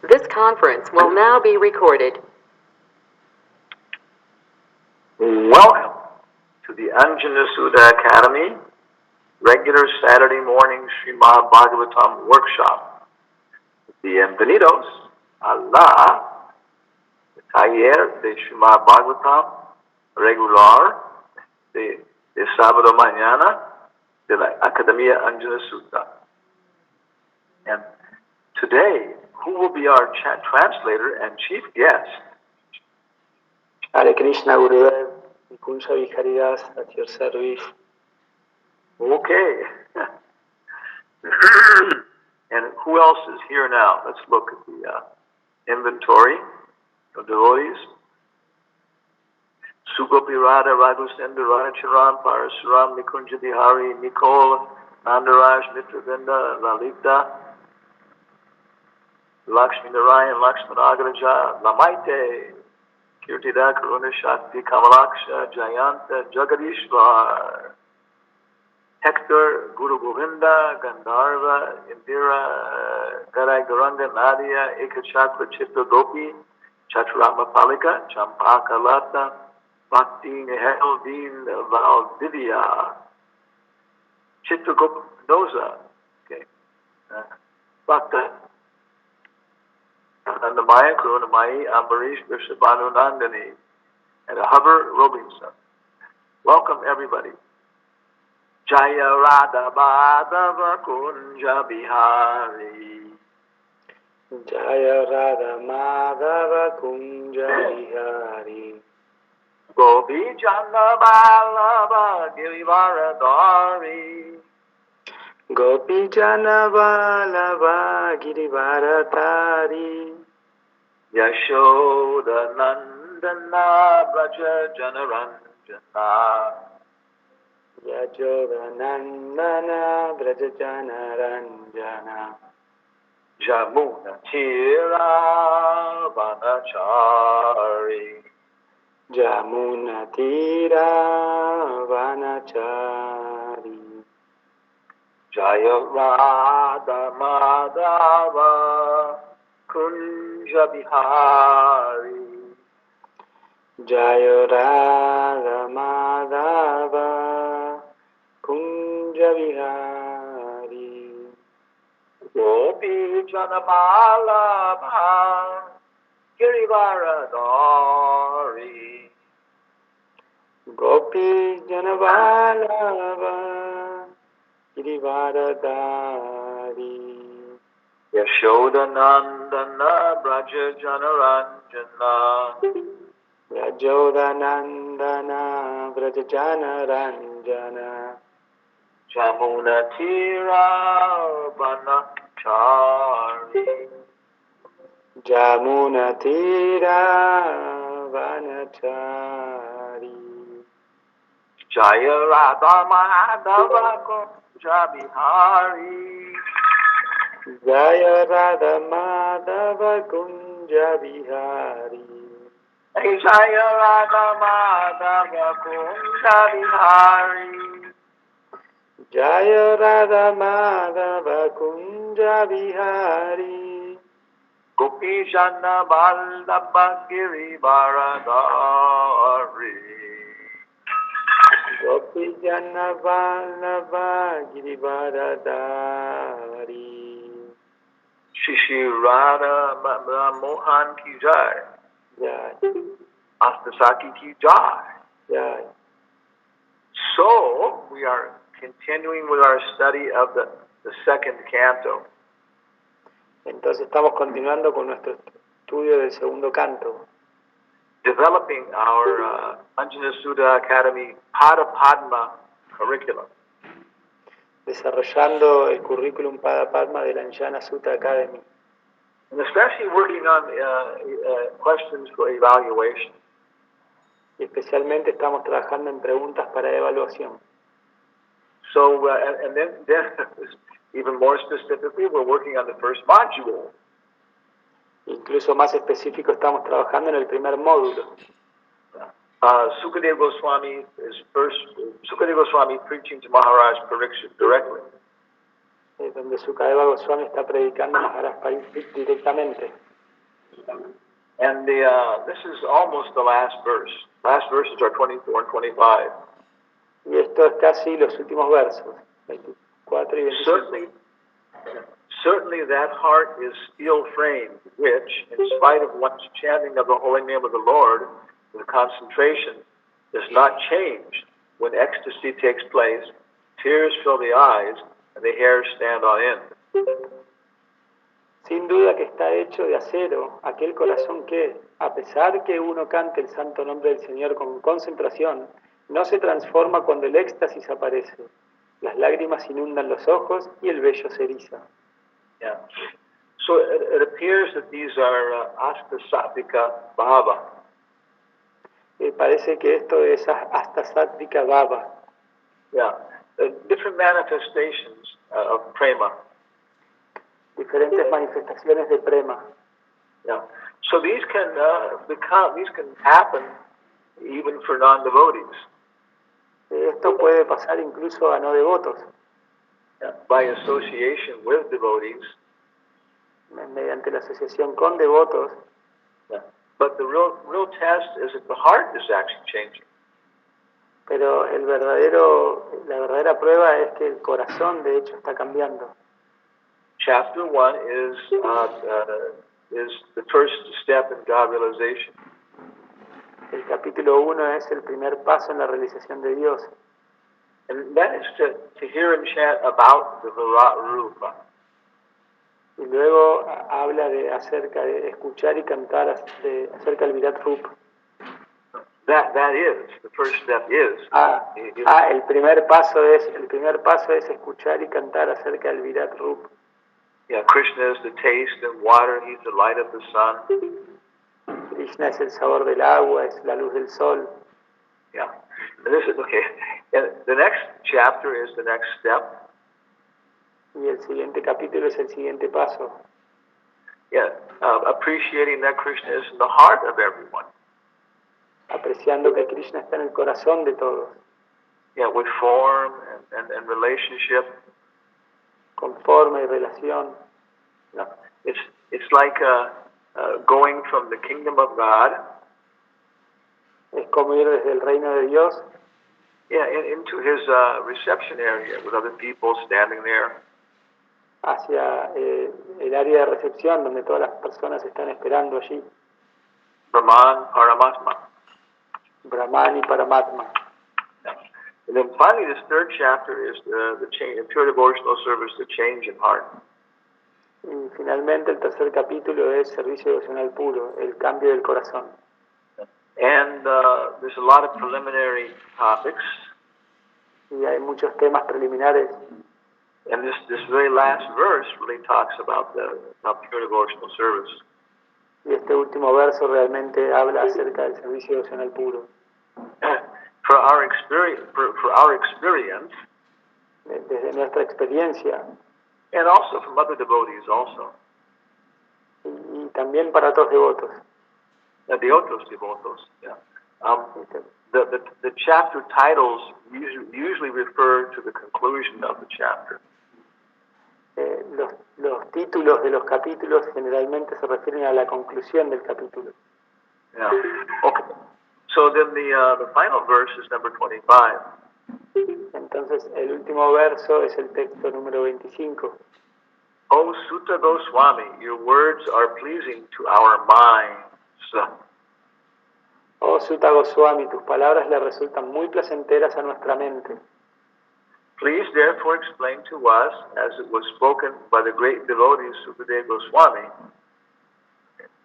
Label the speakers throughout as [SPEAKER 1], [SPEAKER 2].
[SPEAKER 1] This conference will now be recorded.
[SPEAKER 2] Welcome to the Anjana Sudha Academy regular Saturday morning Srimad Bhagavatam workshop. Bienvenidos a la taller de Srimad Bhagavatam regular de sábado mañana de la Academia Anjana Sudha. And today, who will be our translator and chief guest?
[SPEAKER 3] Hare Krishna Gurudev, Kunja Vikharidas at your service.
[SPEAKER 2] Okay. And who else is here now? Let's look at the inventory of devotees. Sugopi Radha, Raghusendu, Radhacharan, Parasuram, Nikunja Bihari, Nicole, Nandaraj, Mitravinda, Lalita, Lakshmi Narayan, Lakshman Agaraja, Lamaite, Kirtida, Karuna Shakti, Kamalaksha, Jayanta, Jagadishvar, Hector, Guru Govinda, Gandharva, Indira, Garai Garanga, Nadia, Ekachakra, Chitta Gopi, Chaturama Palika, Champaka Lata, Bhakti, Neheldin, Valdivia, Chitta Gopidoza, okay, Bhakta, Nandamaya, Karunamai, Ambarish, Vrishabhanu Nandini, and Hubbard Robinson. Welcome everybody. Jaya Radha Madhava Kunja Bihari.
[SPEAKER 3] Jaya Radha Madhava Kunja Bihari.
[SPEAKER 2] Gopi Jana Vallabha Girivaradari.
[SPEAKER 3] Gopi Jana Vallabha Girivaradari.
[SPEAKER 2] Yashoda Nandana Braja Janaranjana.
[SPEAKER 3] Yajoda Nandana Brajajana Ranjana.
[SPEAKER 2] Jamuna Tira Vanachari.
[SPEAKER 3] Jamuna Tira Vanachari.
[SPEAKER 2] Jaya Radha Madhava Kunja Bihari.
[SPEAKER 3] Jaya Radha Madhava Kunja Vihari.
[SPEAKER 2] Gopi Janabalabha Girivaradari.
[SPEAKER 3] Gopi Janavalava Girivaradari.
[SPEAKER 2] Yashoda Nandana Braja Janaranjana.
[SPEAKER 3] Yajodanandana Vrajajana Ranjana.
[SPEAKER 2] Jamuna Tira Vanachari.
[SPEAKER 3] Jamuna Tira Vanachari.
[SPEAKER 2] Jaya Radha Madhava Kunja Bihari.
[SPEAKER 3] Jaya Radha Madhava Kunja Bihari.
[SPEAKER 2] Hey, Jaya Radha Madhava Kunja Bihari.
[SPEAKER 3] Jaya Radha Madhava Kunja Bihari.
[SPEAKER 2] Gopi Jana Vallabha Girivaradari.
[SPEAKER 3] Gopi Jana Vallabha Girivaradari.
[SPEAKER 2] Shishi Radha Mohan Ki Jai.
[SPEAKER 3] Jai.
[SPEAKER 2] Astasaki Ki Jai.
[SPEAKER 3] Jai.
[SPEAKER 2] So, we are continuing with our study of the second canto.
[SPEAKER 3] Entonces estamos continuando con nuestro estudio del segundo canto,
[SPEAKER 2] Developing our Anjana Sudha Academy Pada Padma curriculum.
[SPEAKER 3] desarrollando el currículum Pada Padma de la Anjana Sutta Academy,
[SPEAKER 2] And especially working on questions for evaluation.
[SPEAKER 3] y especialmente estamos trabajando en preguntas para evaluación.
[SPEAKER 2] So, and then even more specifically, we're working on the first module.
[SPEAKER 3] Incluso más específico, estamos trabajando en el primer módulo.
[SPEAKER 2] Sukadeva Goswami preaching to Maharaj Parikshit directly.
[SPEAKER 3] Donde Sukadeva Goswami está predicando a Maharaj Parikshit directamente.
[SPEAKER 2] And this is almost the last verse. Last verses are 24 and 25.
[SPEAKER 3] Y esto es casi los últimos versos, 24 y 25.
[SPEAKER 2] Certainly that heart is steel framed, which, in spite of one's chanting of the holy name of the Lord with concentration, does not change when ecstasy takes place, tears fill the eyes, and the hairs stand on end.
[SPEAKER 3] Sin duda que está hecho de acero aquel corazón que, a pesar que uno cante el santo nombre del Señor con concentración, no se transforma cuando el éxtasis aparece. Las lágrimas inundan los ojos y el vello se eriza.
[SPEAKER 2] Yeah. So it appears that these are Astasatvika Bhava.
[SPEAKER 3] Parece que esto es hasta sátrica bhava.
[SPEAKER 2] Yeah. Different manifestations of prema.
[SPEAKER 3] Diferentes manifestaciones de prema.
[SPEAKER 2] Yeah. So these can happen even for non-devotees.
[SPEAKER 3] Esto puede pasar incluso a no devotos.
[SPEAKER 2] Yeah. By association with devotees.
[SPEAKER 3] Mediante la asociación con devotos.
[SPEAKER 2] Yeah. But the real test is that the heart is actually changing.
[SPEAKER 3] Pero la verdadera prueba es que el corazón de hecho está cambiando.
[SPEAKER 2] Chapter 1 is the first step in God realization.
[SPEAKER 3] El capítulo 1 es el primer paso en la realización de Dios.
[SPEAKER 2] And that is to hear him chant about the Virat Rupa.
[SPEAKER 3] Y luego habla acerca de escuchar y cantar acerca del Virat Rupa.
[SPEAKER 2] That is, the first step is.
[SPEAKER 3] El primer paso es escuchar y cantar acerca del Virat Rupa.
[SPEAKER 2] Yeah, Krishna is the taste and water, he's the light of the sun.
[SPEAKER 3] Krishna es el sabor del agua, es la luz del sol.
[SPEAKER 2] Yeah. And this is okay. And the next chapter is the next step.
[SPEAKER 3] Y el siguiente capítulo es el siguiente paso.
[SPEAKER 2] Yeah, appreciating that Krishna is in the heart of everyone.
[SPEAKER 3] Apreciando que Krishna está en el corazón de todos.
[SPEAKER 2] Yeah, with form and relationship.
[SPEAKER 3] Con forma y relación.
[SPEAKER 2] Yeah. It's like going from the kingdom of God.
[SPEAKER 3] Es como ir desde el reino de Dios.
[SPEAKER 2] Yeah, into his reception area with other people standing there.
[SPEAKER 3] Hacia el área de recepción donde todas las personas están esperando allí.
[SPEAKER 2] Brahman, Paramatma.
[SPEAKER 3] Brahman y Paramatma.
[SPEAKER 2] Yeah. And then finally, this third chapter is the change, in pure devotional service, the change in heart.
[SPEAKER 3] Y finalmente el tercer capítulo es servicio devocional puro, el cambio del corazón.
[SPEAKER 2] And there's a lot of preliminary topics.
[SPEAKER 3] Y hay muchos temas preliminares.
[SPEAKER 2] And this very last verse really talks about pure devotional service.
[SPEAKER 3] Y este último verso realmente habla acerca del servicio devocional puro.
[SPEAKER 2] For our experience,
[SPEAKER 3] desde nuestra experiencia,
[SPEAKER 2] and also from other devotees also.
[SPEAKER 3] Y también para otros devotos.
[SPEAKER 2] De otros devotos, yeah. The chapter titles usually refer to the conclusion of the chapter.
[SPEAKER 3] Los títulos de los capítulos generalmente se refieren a la conclusión del capítulo.
[SPEAKER 2] Yeah. Okay. So then the final verse is number 25.
[SPEAKER 3] Entonces el último verso es el texto número 25.
[SPEAKER 2] O Sutta Goswami, your words are pleasing to our minds.
[SPEAKER 3] Oh Sutta Goswami, tus palabras le resultan muy placenteras a nuestra mente.
[SPEAKER 2] Please therefore explain to us, as it was spoken by the great devotee Sukadeva Goswami.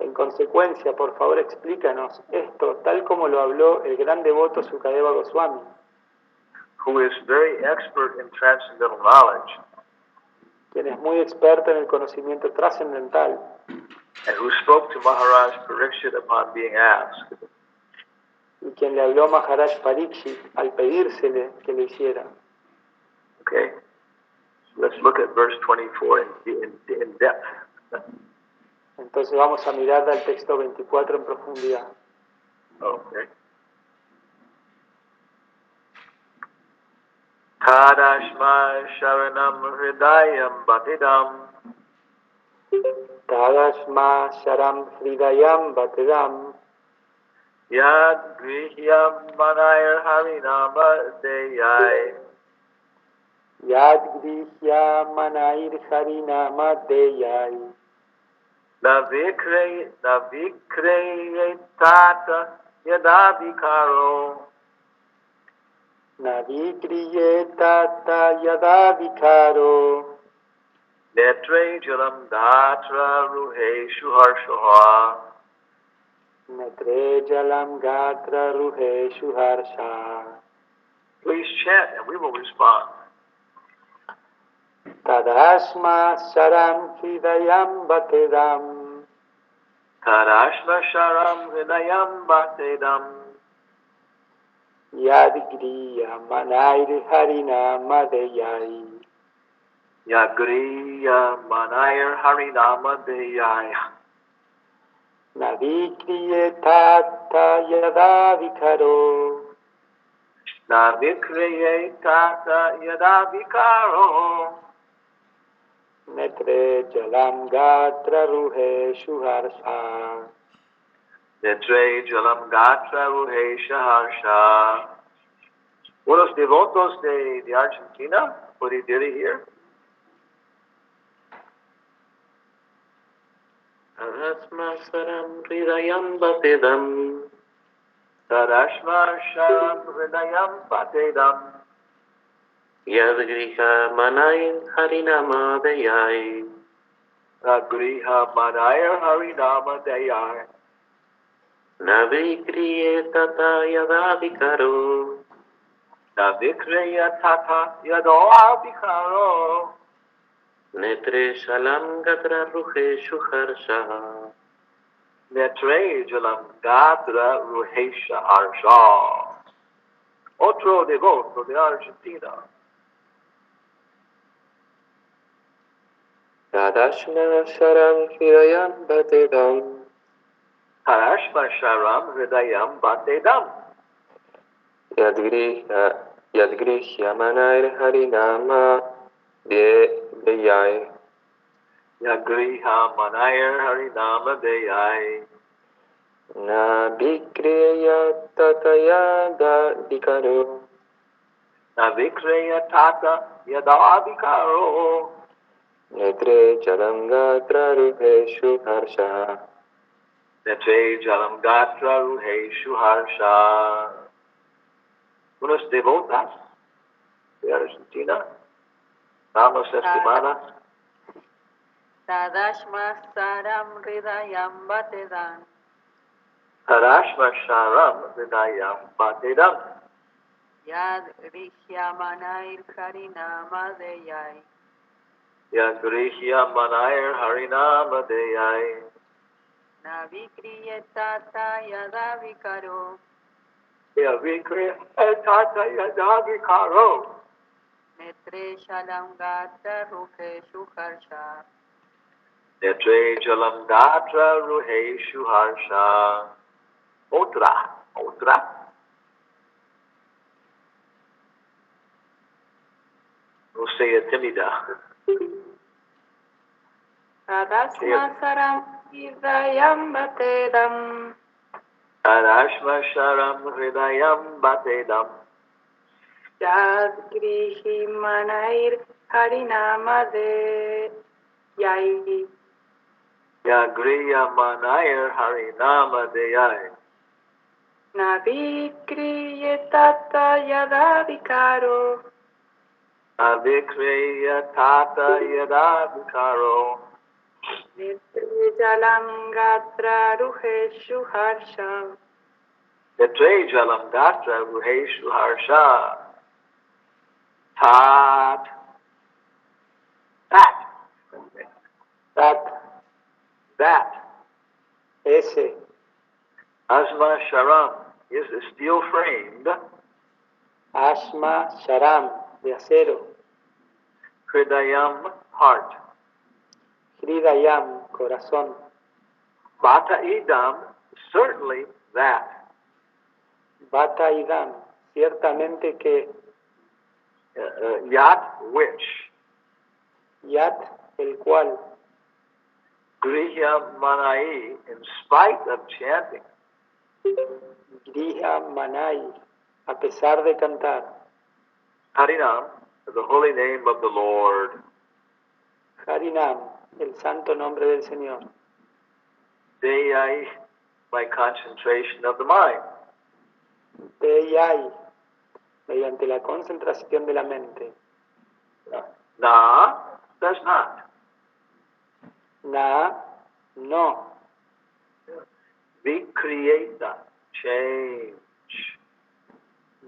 [SPEAKER 3] En consecuencia, por favor explícanos esto tal como lo habló el gran devoto Sukadeva Goswami,
[SPEAKER 2] who is very expert in transcendental knowledge,
[SPEAKER 3] quien es muy experto en el conocimiento trascendental,
[SPEAKER 2] and who spoke to Maharaj Parikshit upon being asked.
[SPEAKER 3] Y quien le habló a Maharaj Parikshit al pedírsele que lo hiciera.
[SPEAKER 2] Okay, let's look at verse 24 in depth.
[SPEAKER 3] Entonces vamos a mirar al texto 24 en profundidad.
[SPEAKER 2] Okay. Tadashma sharanam hridayam batidam
[SPEAKER 3] Tadashma Sharam Hridayam Batedam
[SPEAKER 2] Yad Grihyam Manayar Harinama Deyai.
[SPEAKER 3] Yad Grihya Manair Harinama Deyai
[SPEAKER 2] Navikre Tata Yadavikaro.
[SPEAKER 3] Navikriye Tata Yadavikaro
[SPEAKER 2] Netre Jalam Datra Ruhe Shuharshoha.
[SPEAKER 3] Netre Jalam Gatra Ruhe Shuharsha.
[SPEAKER 2] Please chant and we will respond.
[SPEAKER 3] Tadashma Sharam Hridayam Batedam
[SPEAKER 2] Tarashma Sharam Vinayam Bhatedam.
[SPEAKER 3] Yadgriya Manair Harinama Deyai
[SPEAKER 2] Yagriya Manayar Harinama Deyai.
[SPEAKER 3] Navikriye Tata Yadavikaro
[SPEAKER 2] Navikriye Tata Yadavikaro.
[SPEAKER 3] Netre Jalam Gatra Ruhe Shuharsha.
[SPEAKER 2] Netre Jalam Gatra Ruhe Shaharsha. Buenos devotos de Argentina, what he did here.
[SPEAKER 4] Tadashma Sharam Hridayam Batedam
[SPEAKER 2] Tarashma Sharam Hridayam Patedam.
[SPEAKER 4] Yadgriha Manayin Harinama Deyai
[SPEAKER 2] Agriha Manayar Harinama Deyai.
[SPEAKER 4] Navikriye Tata Yadavikaro
[SPEAKER 2] Navikriya Tata Yadavikaro.
[SPEAKER 4] Netre Shalam Gatra Ruhe Shuharsha.
[SPEAKER 2] Netre Jalam Gatra Ruhesha Harsha. Otro devoto de Argentina.
[SPEAKER 4] Tadashma Sharam Hridayam Batedam
[SPEAKER 2] Tarashma Sharam Hridayam Batedam.
[SPEAKER 4] Yadgrihya Manair Harinama Deyai
[SPEAKER 2] Yagriha Manayar Harinama Deyai.
[SPEAKER 4] Navikriya Tata Yadavikaro
[SPEAKER 2] Navikriya Tata Yadavikaro.
[SPEAKER 4] Netre Jalam Gatra Ruhe Shuharsha.
[SPEAKER 2] Netre Jalam Gatra Ruhe Shuharsha. Unos devotas de Argentina. Vamos estimadas.
[SPEAKER 1] Tadashma Saram Hridayam Batedam
[SPEAKER 2] Tarashma Sharam Vinayam Patedam.
[SPEAKER 1] Yad Rishyamanair Harinama Deyai
[SPEAKER 2] Yagrihyam Manayar Harinama Deyai.
[SPEAKER 1] Navikriye Tata Yadavikaro
[SPEAKER 2] Yavikriya Tata Yadavikaro.
[SPEAKER 1] Netre Shalam Gatra Ruhe Shuharsha.
[SPEAKER 2] Netre Jalam Gatra Ruhe Shuharsha. Otra. No sea tímida.
[SPEAKER 1] Tadashma Saram Hridayam Batedam
[SPEAKER 2] Tarashma Sharam Hridayam Batedam.
[SPEAKER 1] Yad Grihi Manair Harinama Deyai
[SPEAKER 2] Yagriya Manayar Harinama Deyai.
[SPEAKER 1] Navikriye Tata Yadavikaro
[SPEAKER 2] Avikriya Tata Yadavikaro.
[SPEAKER 1] Netre Jalam Gatra Ruhe Shuharsha.
[SPEAKER 2] Netre Jalam Gatra Ruhe Shuharsha. Tat. That.
[SPEAKER 3] Ese
[SPEAKER 2] Asma Sharam is the steel framed
[SPEAKER 3] Ashma Sharam de acero
[SPEAKER 2] Hridayam heart.
[SPEAKER 3] Hridayam corazón
[SPEAKER 2] Bata idam, certainly that.
[SPEAKER 3] Bata Idam ciertamente que
[SPEAKER 2] Yat which.
[SPEAKER 3] Yat el cual
[SPEAKER 2] Grihya Manai, in spite of chanting.
[SPEAKER 3] Griha Manai, a pesar de cantar.
[SPEAKER 2] Harinam, the holy name of the Lord.
[SPEAKER 3] Harinam, el santo nombre del Señor.
[SPEAKER 2] Deyai, by concentration of the mind.
[SPEAKER 3] Deyai, mediante la concentración de la mente.
[SPEAKER 2] Na does not.
[SPEAKER 3] Na, no.
[SPEAKER 2] Vikriyeta, change.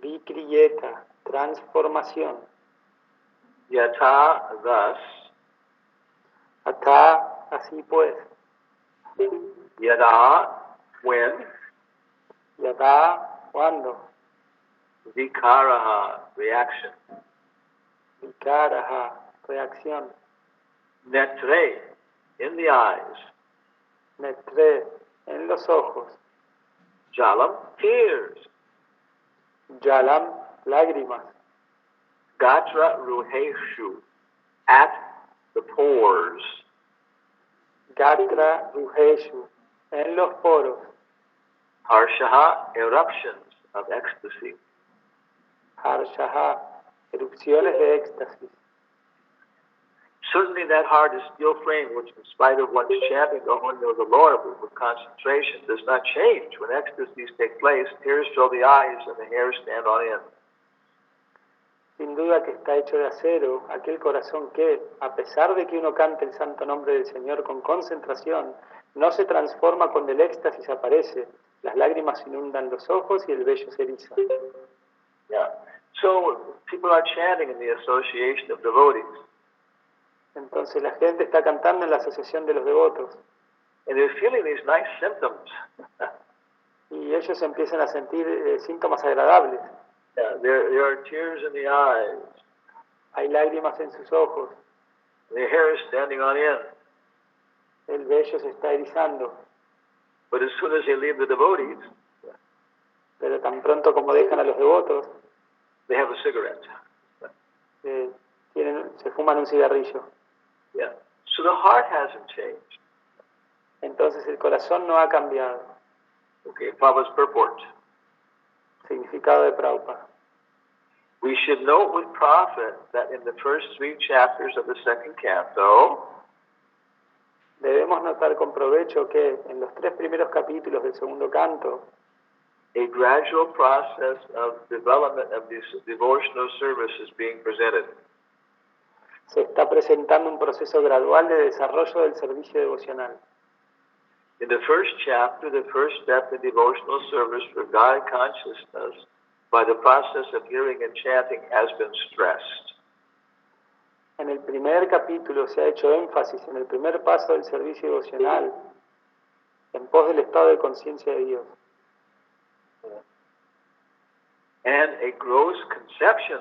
[SPEAKER 3] Vikriyeta, transformación.
[SPEAKER 2] Yata, thus.
[SPEAKER 3] Atá, así pues.
[SPEAKER 2] Yada, when.
[SPEAKER 3] Yadá, cuando.
[SPEAKER 2] Vikaraha, reaction.
[SPEAKER 3] Vikaraha, reacción.
[SPEAKER 2] Netre, in the eyes.
[SPEAKER 3] Netre, en los ojos.
[SPEAKER 2] Jalam, tears.
[SPEAKER 3] Yalam, lágrimas.
[SPEAKER 2] Gatra ruheshu, at the pores.
[SPEAKER 3] Gatra ruheshu, en los poros.
[SPEAKER 2] Harshaha, eruptions of ecstasy.
[SPEAKER 3] Harshaha, erupciones de éxtasis.
[SPEAKER 2] Certainly that heart is steel framed, which in spite of one's chanting the holy name of the Lord with concentration does not change. When ecstasies take place, tears fill the eyes and the hairs stand on end.
[SPEAKER 3] Sin duda que está hecho de acero, aquel corazón que, a pesar de que uno cante el santo nombre del Señor con concentración, no se transforma cuando el éxtasis aparece. Las lágrimas inundan los ojos y el vello se eriza.
[SPEAKER 2] Yeah. So people are chanting in the association of devotees.
[SPEAKER 3] Entonces la gente está cantando en la asociación de los devotos.
[SPEAKER 2] And they're feeling these nice symptoms.
[SPEAKER 3] Y ellos empiezan a sentir síntomas agradables.
[SPEAKER 2] Yeah, there are tears in the eyes.
[SPEAKER 3] Hay lágrimas en sus ojos.
[SPEAKER 2] The hair is standing on end.
[SPEAKER 3] El vello se está erizando.
[SPEAKER 2] But as soon as they leave the devotees,
[SPEAKER 3] Pero tan pronto como dejan a los devotos,
[SPEAKER 2] they have a cigarette.
[SPEAKER 3] se fuman un cigarrillo.
[SPEAKER 2] Yeah. So the heart hasn't changed.
[SPEAKER 3] Entonces el corazón no ha cambiado.
[SPEAKER 2] Okay, Prabhupada's purport.
[SPEAKER 3] Significado de Prabhupada.
[SPEAKER 2] We should note with profit that in the first 3 chapters of the second canto,
[SPEAKER 3] Debemos notar con provecho que en los 3 primeros capítulos del segundo canto,
[SPEAKER 2] a gradual process of development of this devotional service is being presented.
[SPEAKER 3] se está presentando un proceso gradual de desarrollo del servicio devocional.
[SPEAKER 2] In the first chapter, the first step in devotional service for God consciousness by the process of hearing and chanting has been stressed.
[SPEAKER 3] En el primer capítulo se ha hecho énfasis en el primer paso del servicio devocional en pos del estado de conciencia de Dios.
[SPEAKER 2] And a gross conception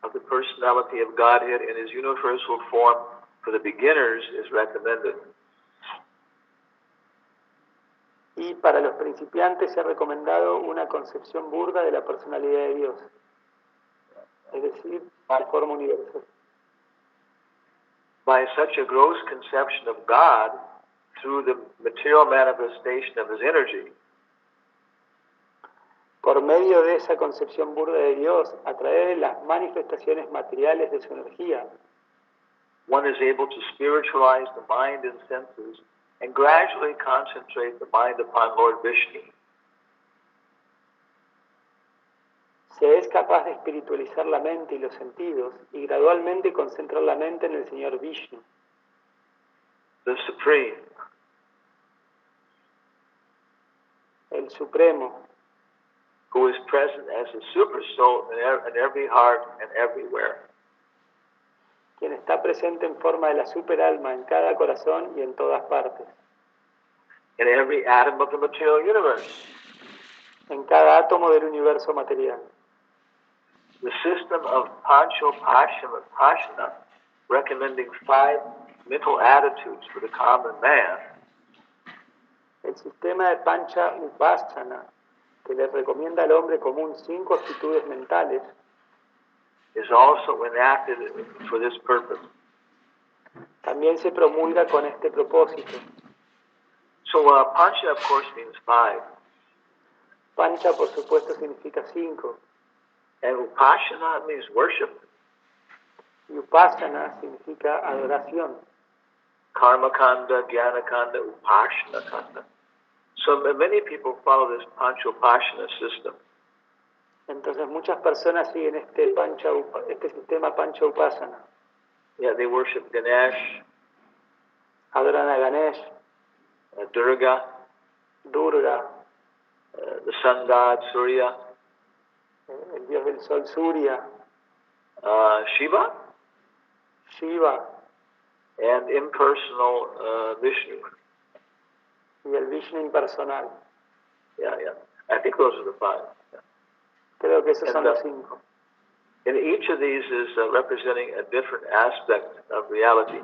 [SPEAKER 2] of the personality of Godhead in His universal form for the beginners is recommended.
[SPEAKER 3] Y para los principiantes se ha recomendado una concepción burda de la personalidad de Dios, es decir, de forma universal.
[SPEAKER 2] By such a gross conception of God through the material manifestation of His energy,
[SPEAKER 3] Por medio de esa concepción burda de Dios, a través de las manifestaciones materiales de su energía,
[SPEAKER 2] one is able to spiritualize the mind and senses and gradually concentrate the mind upon Lord Vishnu.
[SPEAKER 3] se es capaz de espiritualizar la mente y los sentidos y gradualmente concentrar la mente en el Señor Vishnu,
[SPEAKER 2] The Supreme,
[SPEAKER 3] el Supremo,
[SPEAKER 2] who is present as a super soul in every heart and everywhere.
[SPEAKER 3] quien está presente en forma de la superalma en cada corazón y en todas partes,
[SPEAKER 2] In every atom of the material universe.
[SPEAKER 3] en cada átomo del universo material.
[SPEAKER 2] The system of Panchopashana, recommending 5 mental attitudes for the common man,
[SPEAKER 3] El sistema de Pancha Upasana, que le recomienda al hombre común 5 actitudes mentales,
[SPEAKER 2] is also enacted for this purpose.
[SPEAKER 3] también se promulga con este propósito.
[SPEAKER 2] So Pancha, of course, means 5.
[SPEAKER 3] Pancha, por supuesto, significa 5.
[SPEAKER 2] And Upasana means worship.
[SPEAKER 3] Y Upasana significa adoración.
[SPEAKER 2] Karma Kanda, Jnana Kanda, Upasana Kanda. So many people follow this Panchopasana system.
[SPEAKER 3] Entonces muchas personas siguen este sistema Pancha Upasana.
[SPEAKER 2] Yeah, they worship Ganesh,
[SPEAKER 3] Adoran a Ganesh,
[SPEAKER 2] Durga,
[SPEAKER 3] Durga,
[SPEAKER 2] the sun god Surya,
[SPEAKER 3] el dios del sol Surya,
[SPEAKER 2] Shiva,
[SPEAKER 3] Shiva
[SPEAKER 2] and impersonal Vishnu.
[SPEAKER 3] y el Vishnu impersonal.
[SPEAKER 2] Yeah. I think those are the 5. Yeah.
[SPEAKER 3] Creo que esos son
[SPEAKER 2] And,
[SPEAKER 3] los 5.
[SPEAKER 2] And each of these is representing a different aspect of reality.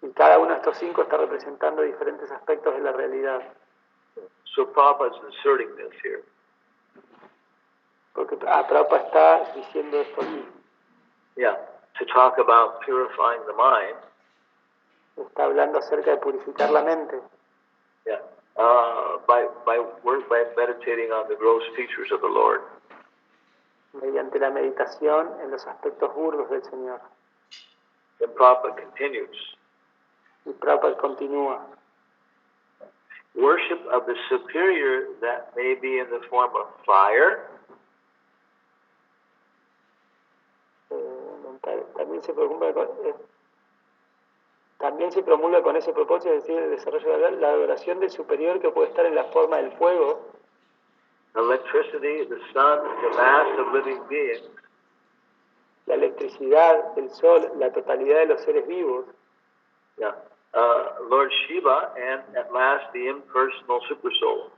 [SPEAKER 3] Y cada uno de estos 5 está representando diferentes aspectos de la realidad.
[SPEAKER 2] So Prabhupada's inserting this here.
[SPEAKER 3] Porque Prabhupada está diciendo esto aquí.
[SPEAKER 2] Yeah, to talk about purifying the mind.
[SPEAKER 3] Está hablando acerca de purificar la mente.
[SPEAKER 2] Yeah, by meditating on the gross features of the Lord.
[SPEAKER 3] Mediante la meditación en los aspectos burdos del Señor.
[SPEAKER 2] And Prabhupada continues.
[SPEAKER 3] Y Prabhupada continúa.
[SPEAKER 2] Worship of the superior that may be in the form of fire.
[SPEAKER 3] También se promulga con ese propósito, es decir, el desarrollo de la adoración del superior que puede estar en la forma del fuego.
[SPEAKER 2] Electricity, the sun, the mass of living beings.
[SPEAKER 3] La electricidad, el sol, la totalidad de los seres vivos.
[SPEAKER 2] Yeah. Lord Shiva, and at last the impersonal supersoul.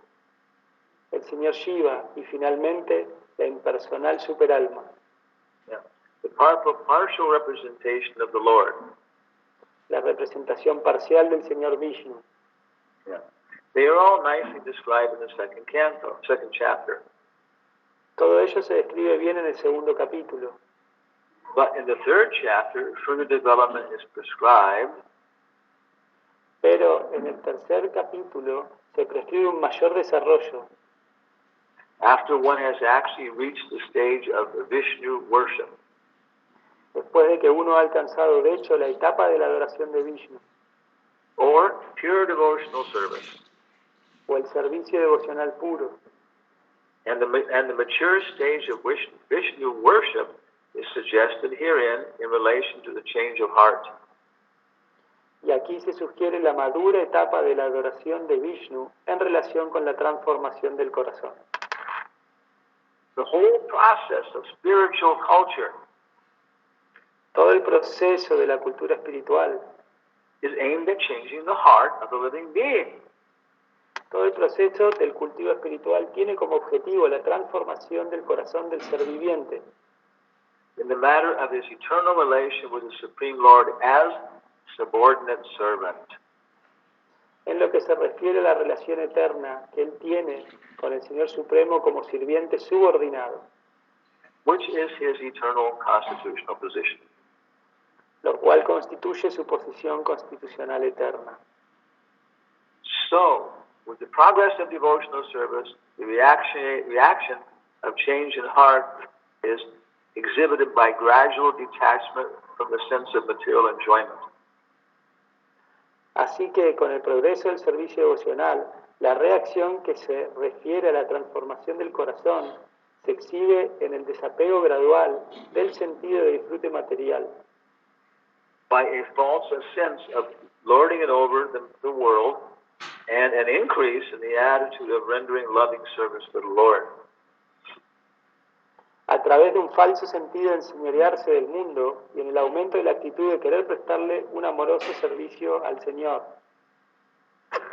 [SPEAKER 3] El Señor Shiva y finalmente la impersonal superalma.
[SPEAKER 2] Yeah. The partial representation of the Lord.
[SPEAKER 3] La representación parcial del Señor Vishnu.
[SPEAKER 2] Yeah. They are all nicely described in the second chapter.
[SPEAKER 3] Todo ello se describe bien en el segundo capítulo.
[SPEAKER 2] But in the third chapter, further development is prescribed.
[SPEAKER 3] Pero en el tercer capítulo se prescribe un mayor desarrollo.
[SPEAKER 2] After one has actually reached the stage of Vishnu worship.
[SPEAKER 3] Después de que uno ha alcanzado de hecho la etapa de la adoración de Vishnu.
[SPEAKER 2] Or pure devotional service.
[SPEAKER 3] O el servicio devocional puro.
[SPEAKER 2] And the mature stage of Vishnu worship is suggested herein in relation to the change of heart.
[SPEAKER 3] Y aquí se sugiere la madura etapa de la adoración de Vishnu en relación con la transformación del corazón.
[SPEAKER 2] The whole process of spiritual culture
[SPEAKER 3] Todo el proceso de la cultura espiritual
[SPEAKER 2] is aimed at changing the heart of the living being.
[SPEAKER 3] Todo el proceso del cultivo espiritual tiene como objetivo la transformación del corazón del ser viviente.
[SPEAKER 2] In the matter of his eternal relation with the Supreme Lord as subordinate servant.
[SPEAKER 3] En lo que se refiere a la relación eterna que él tiene con el Señor Supremo como sirviente subordinado.
[SPEAKER 2] Which is his eternal constitutional position.
[SPEAKER 3] Lo cual constituye su posición constitucional eterna.
[SPEAKER 2] So, with the progress of devotional service, the reaction of change in heart is exhibited by gradual detachment from the sense of material enjoyment.
[SPEAKER 3] Así que con el progreso del servicio devocional, la reacción que se refiere a la transformación del corazón se exhibe en el desapego gradual del sentido de disfrute material.
[SPEAKER 2] By a false sense of lording it over the world and an increase in the attitude of rendering loving service to the Lord.
[SPEAKER 3] A través de un falso sentido de enseñorearse del mundo y en el aumento de la actitud de querer prestarle un amoroso servicio al Señor.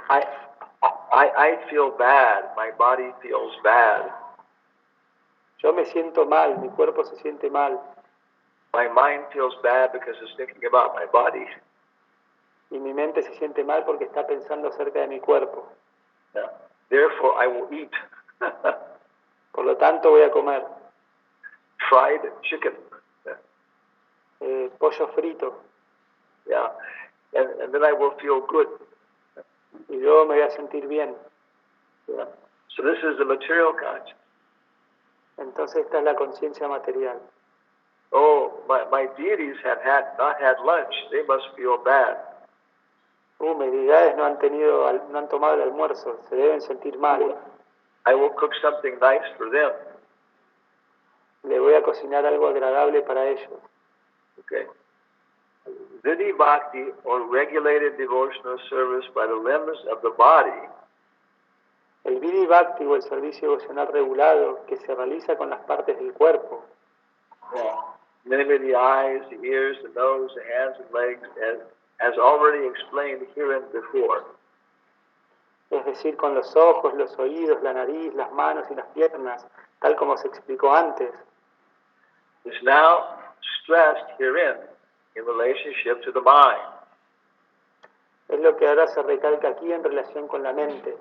[SPEAKER 2] I feel bad, my body feels bad.
[SPEAKER 3] Yo me siento mal, mi cuerpo se siente mal.
[SPEAKER 2] My mind feels bad because it's thinking about my body.
[SPEAKER 3] Y mi mente se siente mal porque está pensando acerca de mi cuerpo.
[SPEAKER 2] Yeah. Therefore, I will eat.
[SPEAKER 3] Por lo tanto, voy a comer
[SPEAKER 2] Fried chicken.
[SPEAKER 3] pollo frito.
[SPEAKER 2] Yeah. And then I will feel good.
[SPEAKER 3] y luego me voy a sentir bien.
[SPEAKER 2] Yeah. So this is the material conscience.
[SPEAKER 3] Entonces esta es la conciencia material.
[SPEAKER 2] Oh, my deities have not had lunch. They must feel bad.
[SPEAKER 3] Mis deidades no han tomado el almuerzo, se deben sentir mal.
[SPEAKER 2] I will cook something nice for them.
[SPEAKER 3] Le voy a cocinar algo agradable para ellos.
[SPEAKER 2] Okay. Vidhi bhakti, or regulated devotional service by the limbs of the body,
[SPEAKER 3] El Vidhi Bhakti o el servicio devocional regulado que se realiza con las partes del cuerpo,
[SPEAKER 2] namely the eyes, the ears, the nose, the hands and legs, as already explained herein before.
[SPEAKER 3] es decir, con los ojos, los oídos, la nariz, las manos y las piernas, tal como se explicó antes,
[SPEAKER 2] Is now stressed herein in relationship to the mind.
[SPEAKER 3] es lo que ahora se recalca aquí en relación con la mente.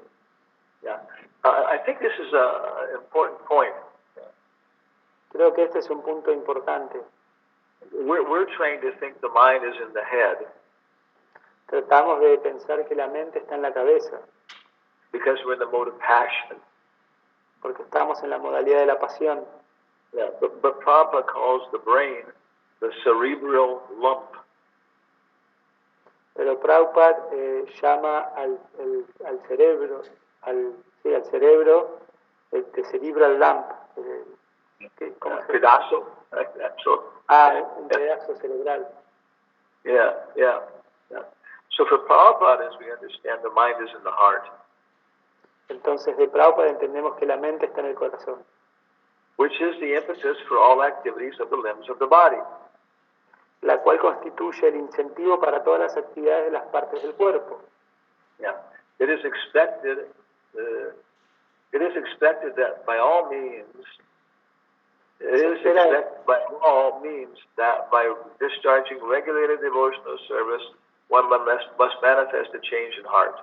[SPEAKER 2] Yeah. I think this is an important point.
[SPEAKER 3] Creo que este es un punto importante.
[SPEAKER 2] We're trained to think the mind is in the head
[SPEAKER 3] Tratamos de pensar que la mente está en la cabeza,
[SPEAKER 2] because we're in the mode of passion.
[SPEAKER 3] porque estamos en la modalidad de la pasión.
[SPEAKER 2] Yeah. But Prabhupada calls the brain the cerebral lump.
[SPEAKER 3] Pero Prabhupada llama al cerebro, al cerebro, the cerebral lump. ¿Cómo se llama?
[SPEAKER 2] Pedazo.
[SPEAKER 3] Un pedazo cerebral.
[SPEAKER 2] Yeah. So for Prabhupada, as we understand, the mind is in the heart,
[SPEAKER 3] Entonces de Prabhupada entendemos que la mente está en el corazón,
[SPEAKER 2] which is the impetus for all activities of the limbs of the body.
[SPEAKER 3] la cual constituye el incentivo para todas las actividades de las partes del cuerpo.
[SPEAKER 2] Yeah. It is expected that by all means, that by discharging regulated devotional service, one must manifest a change in heart.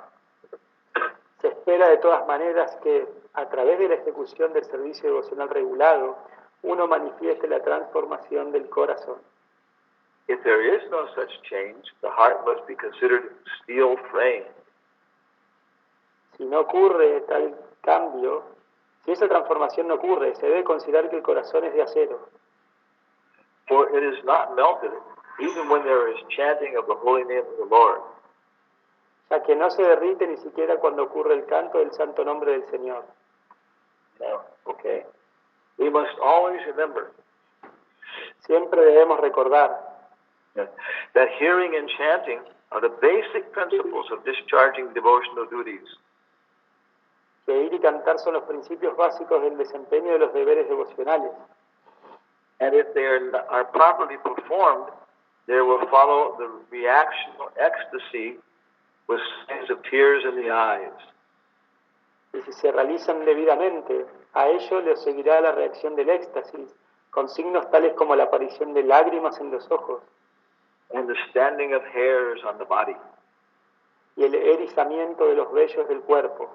[SPEAKER 3] Se espera de todas maneras que, a través de la ejecución del servicio devocional regulado, uno manifieste la transformación del corazón.
[SPEAKER 2] If there is no such change, the heart must be considered steel framed.
[SPEAKER 3] Si no ocurre tal cambio, si esa transformación no ocurre, se debe considerar que el corazón es de acero.
[SPEAKER 2] For it is not melted, even when there is chanting of the holy name of the Lord.
[SPEAKER 3] Ya que no se derrite ni siquiera cuando ocurre el canto del santo nombre del Señor.
[SPEAKER 2] No, okay. We must always remember
[SPEAKER 3] Siempre debemos recordar
[SPEAKER 2] that hearing and chanting are the basic principles of discharging devotional duties.
[SPEAKER 3] que oír y cantar son los principios básicos del desempeño de los deberes devocionales.
[SPEAKER 2] And if they are properly performed, there will follow the reaction or ecstasy with signs of tears in the eyes.
[SPEAKER 3] Y si se realizan debidamente, a ello le seguirá la reacción del éxtasis, con signos tales como la aparición de lágrimas en los ojos
[SPEAKER 2] And the standing of hairs on the body.
[SPEAKER 3] y el erizamiento de los vellos del cuerpo.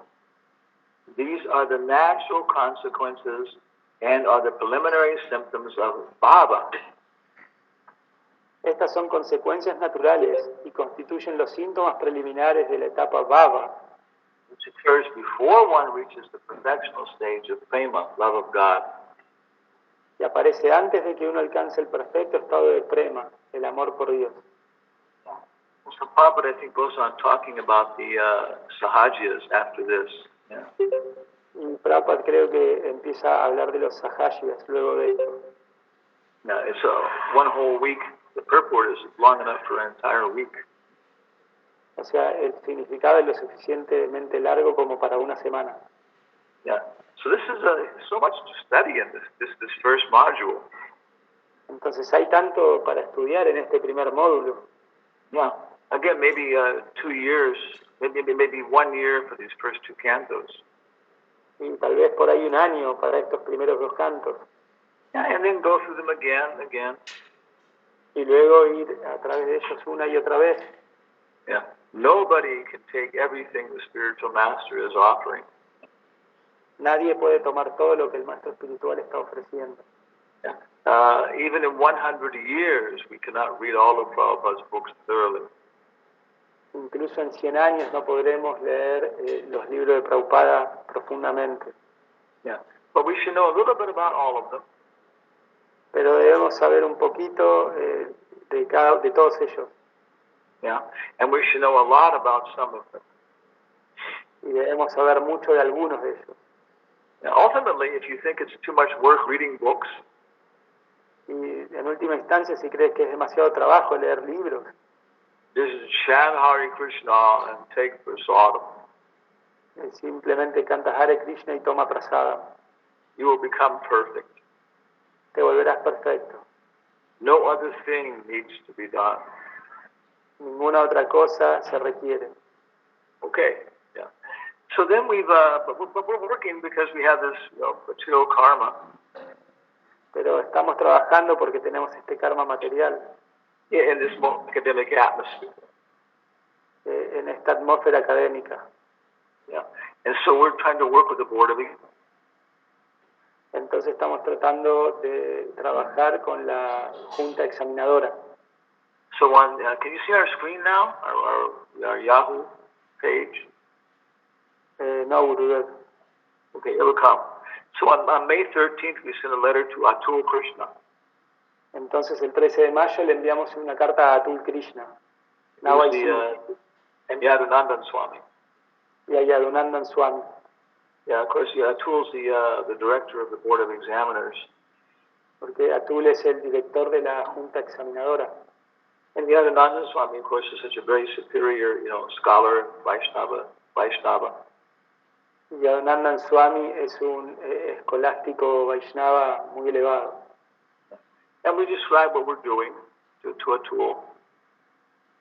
[SPEAKER 2] These are the natural consequences and are the preliminary symptoms of bhava.
[SPEAKER 3] Estas son consecuencias naturales y constituyen los síntomas preliminares de la etapa bhava,
[SPEAKER 2] which occurs before one reaches the perfectional stage of prema, love of God.
[SPEAKER 3] y aparece antes de que uno alcance el perfecto estado de prema, el amor por Dios.
[SPEAKER 2] So Prabhupada, I think, goes on talking about the sahajas after this. Yeah.
[SPEAKER 3] Y Prabhupada creo que empieza a hablar de los sahajiyas luego de esto.
[SPEAKER 2] Now, it's one whole week. The purport is long enough for an entire week.
[SPEAKER 3] O sea, el significado es lo suficientemente largo como para una semana.
[SPEAKER 2] Yeah. So this is so much to study in this first module.
[SPEAKER 3] Entonces hay tanto para estudiar en este primer módulo.
[SPEAKER 2] Yeah. Again, maybe 2 years, maybe 1 year for these first 2 cantos.
[SPEAKER 3] Y tal vez por ahí un año para estos primeros 2 cantos.
[SPEAKER 2] Yeah, and then go through them again.
[SPEAKER 3] Y luego ir a través de ellos una y otra vez.
[SPEAKER 2] Yeah. Nobody can take everything the spiritual master is offering.
[SPEAKER 3] Nadie puede tomar todo lo que el maestro espiritual está ofreciendo.
[SPEAKER 2] Yeah. Even in 100 years, we cannot read all of Prabhupada's books thoroughly.
[SPEAKER 3] Incluso en 100 años no podremos leer los libros de Prabhupada profundamente.
[SPEAKER 2] Yeah. But we should know a little bit about all of them.
[SPEAKER 3] Pero debemos saber un poquito de todos ellos.
[SPEAKER 2] Yeah. And we should know a lot about some of them.
[SPEAKER 3] Y debemos saber mucho de algunos de ellos.
[SPEAKER 2] Now, ultimately, if you think it's too much work reading books,
[SPEAKER 3] Y en última instancia, si crees que es demasiado trabajo leer libros,
[SPEAKER 2] just chant Hare Krishna and take prasadam.
[SPEAKER 3] Simplemente cantas Hare Krishna y toma prasada.
[SPEAKER 2] You will become perfect.
[SPEAKER 3] Te volverás perfecto.
[SPEAKER 2] No other thing needs to be done.
[SPEAKER 3] Ninguna otra cosa se requiere.
[SPEAKER 2] Okay. Yeah. So then but we're working because we have this, material karma.
[SPEAKER 3] Pero estamos trabajando porque tenemos este karma material,
[SPEAKER 2] In this academic atmosphere.
[SPEAKER 3] en esta atmósfera académica.
[SPEAKER 2] Yeah. And so we're trying to work with the board of examiners.
[SPEAKER 3] Entonces estamos tratando de trabajar con la junta examinadora.
[SPEAKER 2] So can you see our screen now? Our Yahoo page?
[SPEAKER 3] No, Gurudev.
[SPEAKER 2] Okay, it will come. So on May 13th, we sent a letter to Atul Krishna.
[SPEAKER 3] Entonces el 13 de mayo le enviamos una carta a Atul Krishna,
[SPEAKER 2] Who's and Yadunandan Swami.
[SPEAKER 3] y a Yadunandan Swami.
[SPEAKER 2] Yeah, of course, Atul's the director of the board of examiners.
[SPEAKER 3] Porque Atul es el director de la junta examinadora.
[SPEAKER 2] And Yadunandan Swami, of course, is such a very superior, scholar, Vaishnava.
[SPEAKER 3] Y Yadunandan Swami es un escolástico Vaishnava muy elevado.
[SPEAKER 2] And we describe what we're doing to Atul.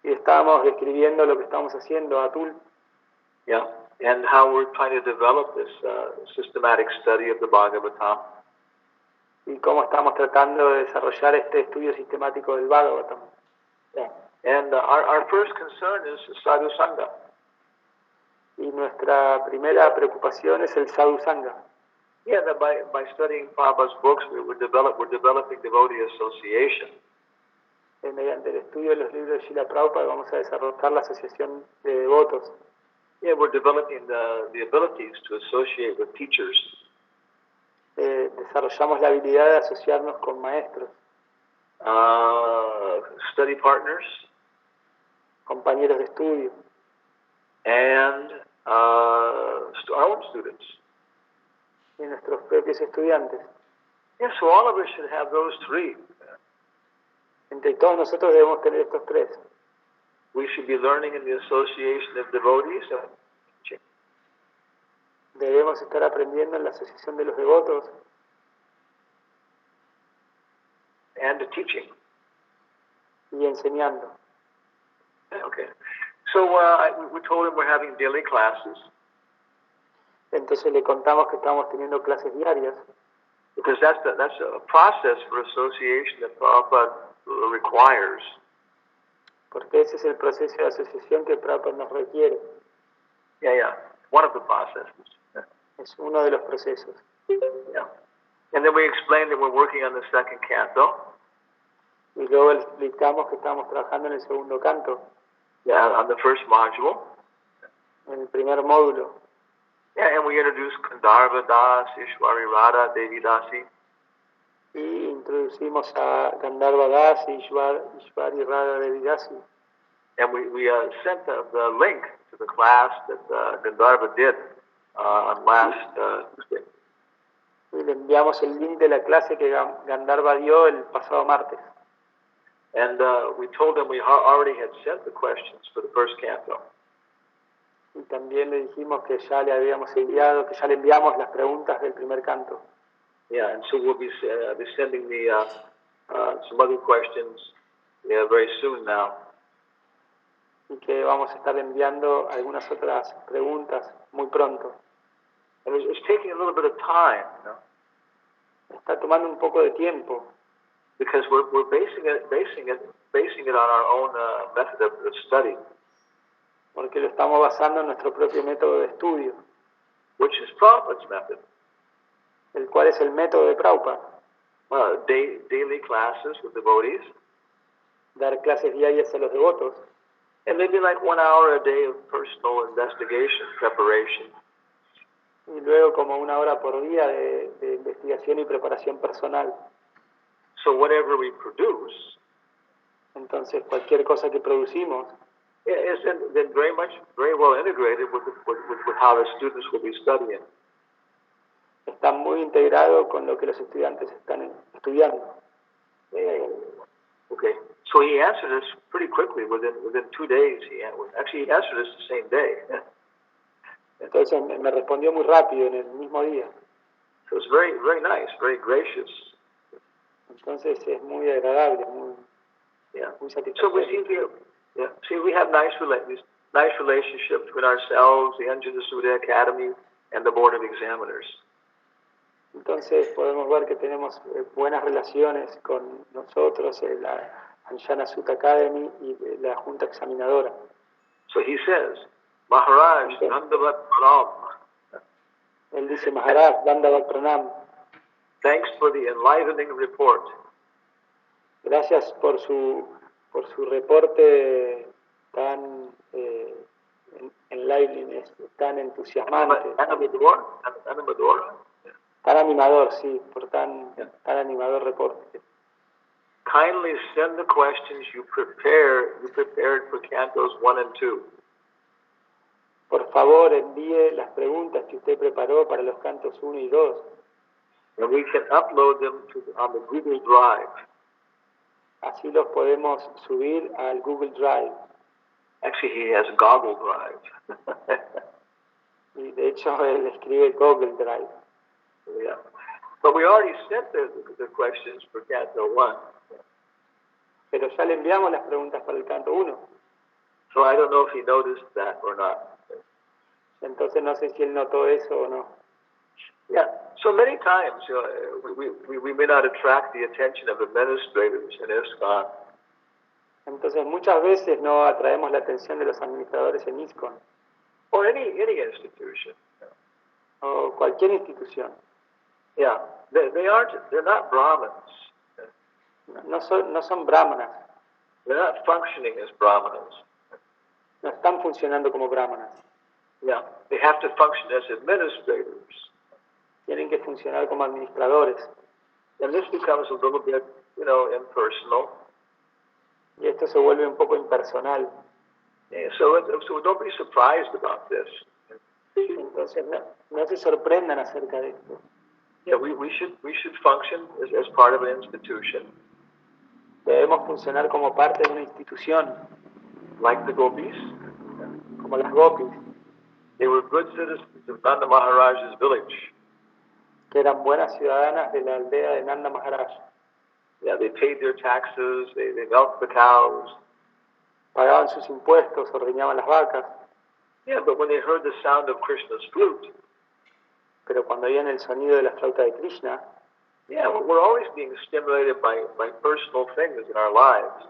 [SPEAKER 3] Y estábamos describiendo lo que estamos haciendo a Atul.
[SPEAKER 2] Yeah, and how we're trying to develop this systematic study of the Bhagavatam.
[SPEAKER 3] Y cómo estamos tratando de desarrollar este estudio sistemático del Bhagavatam.
[SPEAKER 2] Yeah. And our first concern is Sadhu Sangha.
[SPEAKER 3] Y nuestra primera preocupación es el Sadhu Sangha.
[SPEAKER 2] Yeah, that by studying Prabhupada's books, we're developing devotee association.
[SPEAKER 3] Mediante el estudio de los libros de Srila Prabhupada vamos a desarrollar la asociación de devotos.
[SPEAKER 2] Yeah, we're developing the abilities to associate with teachers.
[SPEAKER 3] Desarrollamos la habilidad de asociarnos con maestros,
[SPEAKER 2] Study partners,
[SPEAKER 3] compañeros de estudio,
[SPEAKER 2] and our own students.
[SPEAKER 3] y nuestros propios estudiantes.
[SPEAKER 2] Yeah, so all of us should have those three.
[SPEAKER 3] Entre todos nosotros debemos tener estos tres.
[SPEAKER 2] We should be learning in the association of devotees and teaching.
[SPEAKER 3] Debemos estar aprendiendo en la asociación de los devotos
[SPEAKER 2] And teaching.
[SPEAKER 3] y enseñando.
[SPEAKER 2] Okay. So we told him we're having daily classes.
[SPEAKER 3] Entonces le contamos que estamos teniendo clases diarias,
[SPEAKER 2] Because that's a process for association that Prabhupada requires.
[SPEAKER 3] porque ese es el proceso de asociación que Prabhupada nos requiere.
[SPEAKER 2] Yeah. One of the processes.
[SPEAKER 3] Es uno de los procesos.
[SPEAKER 2] Yeah. And then we explained that we're working on the second canto.
[SPEAKER 3] Y luego le explicamos que estamos trabajando en el segundo canto,
[SPEAKER 2] Yeah, on the first module.
[SPEAKER 3] en el primer módulo.
[SPEAKER 2] Yeah, and we introduced Gandharva Das, Ishwari Radha, Devi Dasi.
[SPEAKER 3] Y introducimos a Gandharva Das y Ishwari Radha Devi Dasi.
[SPEAKER 2] And we sent the link to the class that Gandharva did on last Tuesday.
[SPEAKER 3] Y le enviamos el link de la clase que Gandharva dio el pasado martes.
[SPEAKER 2] And we told them we already had sent the questions for the first canto.
[SPEAKER 3] Y también le dijimos que ya le habíamos enviado, que ya le enviamos las preguntas del primer canto.
[SPEAKER 2] Yeah, and so we'll be sending some other questions very soon now.
[SPEAKER 3] Y que vamos a estar enviando algunas otras preguntas muy pronto.
[SPEAKER 2] And it's taking a little bit of time,
[SPEAKER 3] Está tomando un poco de tiempo,
[SPEAKER 2] because we're basing it on our own method of study,
[SPEAKER 3] porque lo estamos basando en nuestro propio método de estudio,
[SPEAKER 2] which is Prabhupada's method.
[SPEAKER 3] el cual es el método de Prabhupada.
[SPEAKER 2] Daily classes with devotees,
[SPEAKER 3] Dar clases diarias a los devotos,
[SPEAKER 2] And maybe like 1 hour a day of personal investigation, preparation.
[SPEAKER 3] Y luego como 1 hora por día de investigación y preparación personal.
[SPEAKER 2] So whatever we produce
[SPEAKER 3] Entonces cualquier cosa que producimos
[SPEAKER 2] is then very well integrated with how the students will be studying.
[SPEAKER 3] está muy integrado con lo que los estudiantes están estudiando.
[SPEAKER 2] Okay, so he answered us pretty quickly within 2 days. He answered us the same day.
[SPEAKER 3] Entonces me respondió muy rápido en el mismo día.
[SPEAKER 2] So it's very nice, very gracious.
[SPEAKER 3] Entonces es muy agradable, muy
[SPEAKER 2] So we
[SPEAKER 3] satisfactorio.
[SPEAKER 2] we have nice relationships between ourselves, the Anjana Sudha Academy, and the Board of Examiners.
[SPEAKER 3] Entonces podemos ver que tenemos buenas relaciones con nosotros, la Anjana Sutta Academy y la Junta Examinadora.
[SPEAKER 2] So he says, Maharaj, Dandavat Pranam.
[SPEAKER 3] Él dice, Maharaj, Dandavat Pranam,
[SPEAKER 2] Thanks for the enlivening report.
[SPEAKER 3] gracias por su reporte tan enlivening, tan entusiasmante,
[SPEAKER 2] Animador.
[SPEAKER 3] tan animador, sí, por tan animador reporte.
[SPEAKER 2] Kindly send the questions you prepared for cantos 1 and 2.
[SPEAKER 3] Por favor, envíe las preguntas que usted preparó para los cantos 1 y 2.
[SPEAKER 2] And we can upload them on the Google Drive.
[SPEAKER 3] Así los podemos subir al Google Drive.
[SPEAKER 2] Actually, he has Goggle Drive.
[SPEAKER 3] Y de hecho, él escribe Google Drive.
[SPEAKER 2] Yeah. But we already sent the questions for Canto 1.
[SPEAKER 3] Pero ya le enviamos las preguntas para el canto 1.
[SPEAKER 2] So I don't know if he noticed that or not.
[SPEAKER 3] Entonces no sé si él notó eso o no.
[SPEAKER 2] Yeah. So many times, we may not attract the attention of administrators in ISKCON.
[SPEAKER 3] Entonces muchas veces no atraemos la atención de los administradores en ISKCON
[SPEAKER 2] Or any institution.
[SPEAKER 3] o cualquier institución.
[SPEAKER 2] Yeah. They're not Brahmins.
[SPEAKER 3] No son brahmanas,
[SPEAKER 2] They're not functioning as Brahmanas.
[SPEAKER 3] no están funcionando como brahmanas.
[SPEAKER 2] Yeah. They have to function as administrators.
[SPEAKER 3] Tienen que funcionar como administradores.
[SPEAKER 2] And this becomes a little bit, impersonal.
[SPEAKER 3] Y esto se vuelve un poco impersonal.
[SPEAKER 2] Yeah, so don't be surprised about this.
[SPEAKER 3] Entonces no se sorprendan acerca de esto.
[SPEAKER 2] Yeah, we should function as part of an institution.
[SPEAKER 3] Debemos funcionar como parte de una institución,
[SPEAKER 2] Like the gopis.
[SPEAKER 3] como las gopis,
[SPEAKER 2] They were good citizens of Nanda Maharaj's village.
[SPEAKER 3] que eran buenas ciudadanas de la aldea de Nanda Maharaj.
[SPEAKER 2] Yeah, they paid their taxes, they milked the cows.
[SPEAKER 3] Pagaban sus impuestos, ordeñaban las vacas,
[SPEAKER 2] Yeah, but when they heard the sound of Krishna's flute,
[SPEAKER 3] pero cuando oían el sonido de la flauta de Krishna,
[SPEAKER 2] yeah, we're always being stimulated by personal things in our lives.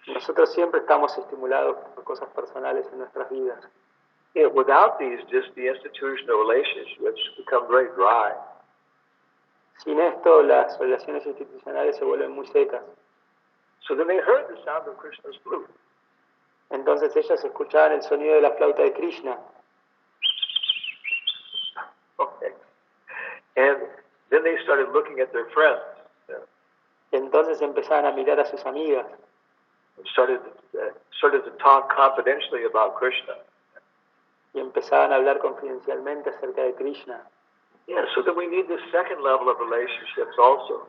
[SPEAKER 3] nosotros siempre estamos estimulados por cosas personales en nuestras vidas.
[SPEAKER 2] Yeah, without these, just the institutional relationships become very dry.
[SPEAKER 3] Sin esto, las relaciones institucionales se vuelven muy secas.
[SPEAKER 2] So then they heard the sound of Krishna's flute.
[SPEAKER 3] Entonces ellos escuchaban el sonido de la flauta de Krishna.
[SPEAKER 2] Okay. And then they started looking at their friends.
[SPEAKER 3] Y entonces empezaban a mirar a sus amigas.
[SPEAKER 2] And started to talk confidentially about Krishna.
[SPEAKER 3] Y empezaban a hablar confidencialmente acerca de Krishna.
[SPEAKER 2] Yeah, so then we need this second level of relationships also.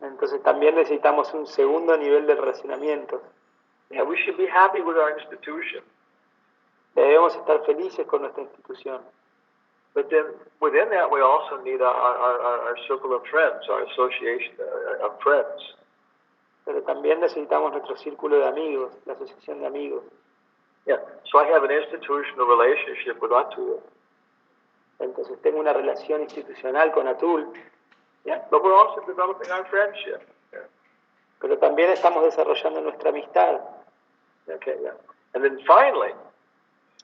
[SPEAKER 3] Entonces también necesitamos un segundo nivel de relacionamiento.
[SPEAKER 2] Yeah, we should be happy with our institution.
[SPEAKER 3] Debemos estar felices con nuestra institución.
[SPEAKER 2] But then within that, we also need our circle of friends, our association of friends.
[SPEAKER 3] Pero también necesitamos nuestro círculo de amigos, la asociación de amigos.
[SPEAKER 2] Yeah, so I have an institutional relationship with Atul.
[SPEAKER 3] Entonces tengo una relación institucional con Atul,
[SPEAKER 2] Yeah, but we're also developing our friendship. Yeah.
[SPEAKER 3] pero también estamos desarrollando nuestra amistad.
[SPEAKER 2] Okay, yeah. And then finally,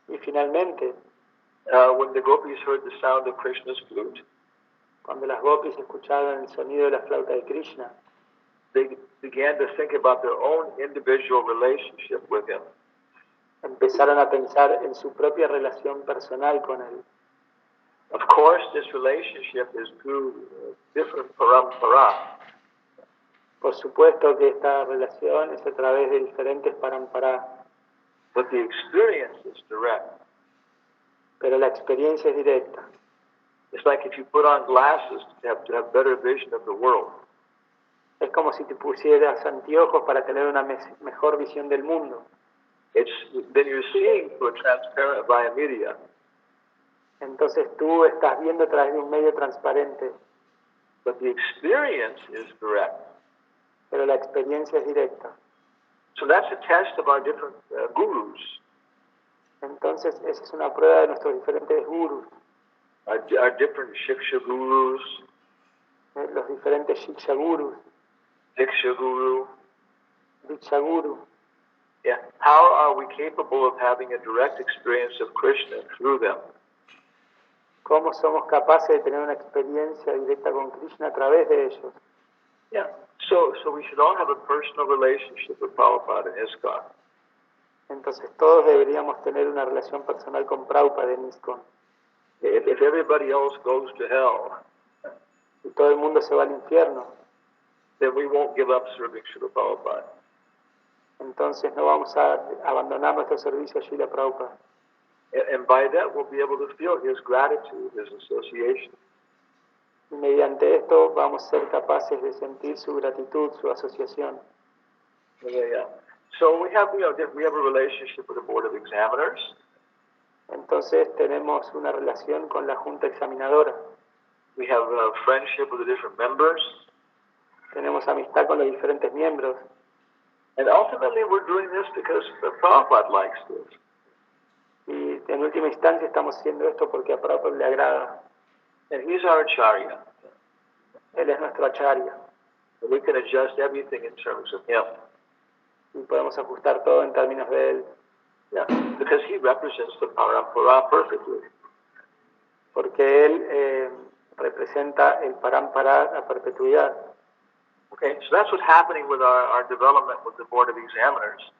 [SPEAKER 3] Y finalmente,
[SPEAKER 2] when the gopis heard the sound of Krishna's flute,
[SPEAKER 3] cuando las gopis escucharon el sonido de la flauta de Krishna,
[SPEAKER 2] they began to think about their own individual relationship with him.
[SPEAKER 3] Empezaron a pensar en su propia relación personal con él.
[SPEAKER 2] Of course, this relationship is through different parampara.
[SPEAKER 3] Por supuesto que esta relación es a través de diferentes parampara,
[SPEAKER 2] But the experience is direct.
[SPEAKER 3] pero la experiencia es directa.
[SPEAKER 2] It's like if you put on glasses to have better vision of the world.
[SPEAKER 3] Es como si te pusieras anteojos para tener una mejor visión del mundo.
[SPEAKER 2] Then you're seeing through a transparent via media.
[SPEAKER 3] Entonces tú estás viendo a través de un medio transparente,
[SPEAKER 2] But the experience is direct.
[SPEAKER 3] pero la experiencia es directa.
[SPEAKER 2] So that's a test of our different gurus.
[SPEAKER 3] Entonces esa es una prueba de nuestros diferentes gurus,
[SPEAKER 2] Our different Shiksha gurus,
[SPEAKER 3] los diferentes Shiksha gurus,
[SPEAKER 2] Diksha guru.
[SPEAKER 3] Diksha guru.
[SPEAKER 2] Yeah. How are we capable of having a direct experience of Krishna through them?
[SPEAKER 3] ¿Cómo somos capaces de tener una experiencia directa con Krishna a través de ellos?
[SPEAKER 2] Yeah. So we should all have a personal relationship with Prabhupada and ISKCON.
[SPEAKER 3] Entonces todos deberíamos tener una relación personal con Prabhupada en ISKCON.
[SPEAKER 2] If everybody else goes to hell,
[SPEAKER 3] Si todo el mundo se va al infierno,
[SPEAKER 2] then we won't give up serving Srila Prabhupada.
[SPEAKER 3] entonces no vamos a abandonar nuestro servicio a Srila Prabhupada.
[SPEAKER 2] And by that we'll be able to feel his gratitude, his association.
[SPEAKER 3] Y mediante esto vamos a ser capaces de sentir su gratitud, su asociación.
[SPEAKER 2] Yeah. So we have, we have a relationship with the Board of Examiners.
[SPEAKER 3] Entonces tenemos una relación con la Junta Examinadora.
[SPEAKER 2] We have a friendship with the different members.
[SPEAKER 3] Tenemos amistad con los diferentes miembros.
[SPEAKER 2] And ultimately we're doing this because Prabhupada likes this.
[SPEAKER 3] Y en última instancia estamos haciendo esto porque a Prabhupada le agrada.
[SPEAKER 2] And he's our acharya.
[SPEAKER 3] Él es nuestro acharya.
[SPEAKER 2] And we can adjust everything in terms of him.
[SPEAKER 3] Y podemos ajustar todo en términos de él.
[SPEAKER 2] Yeah. Because he represents the parampara perfectly.
[SPEAKER 3] Porque él representa el parampara, la perpetuidad.
[SPEAKER 2] Okay, so that's what's happening with our development with the Board of Examiners.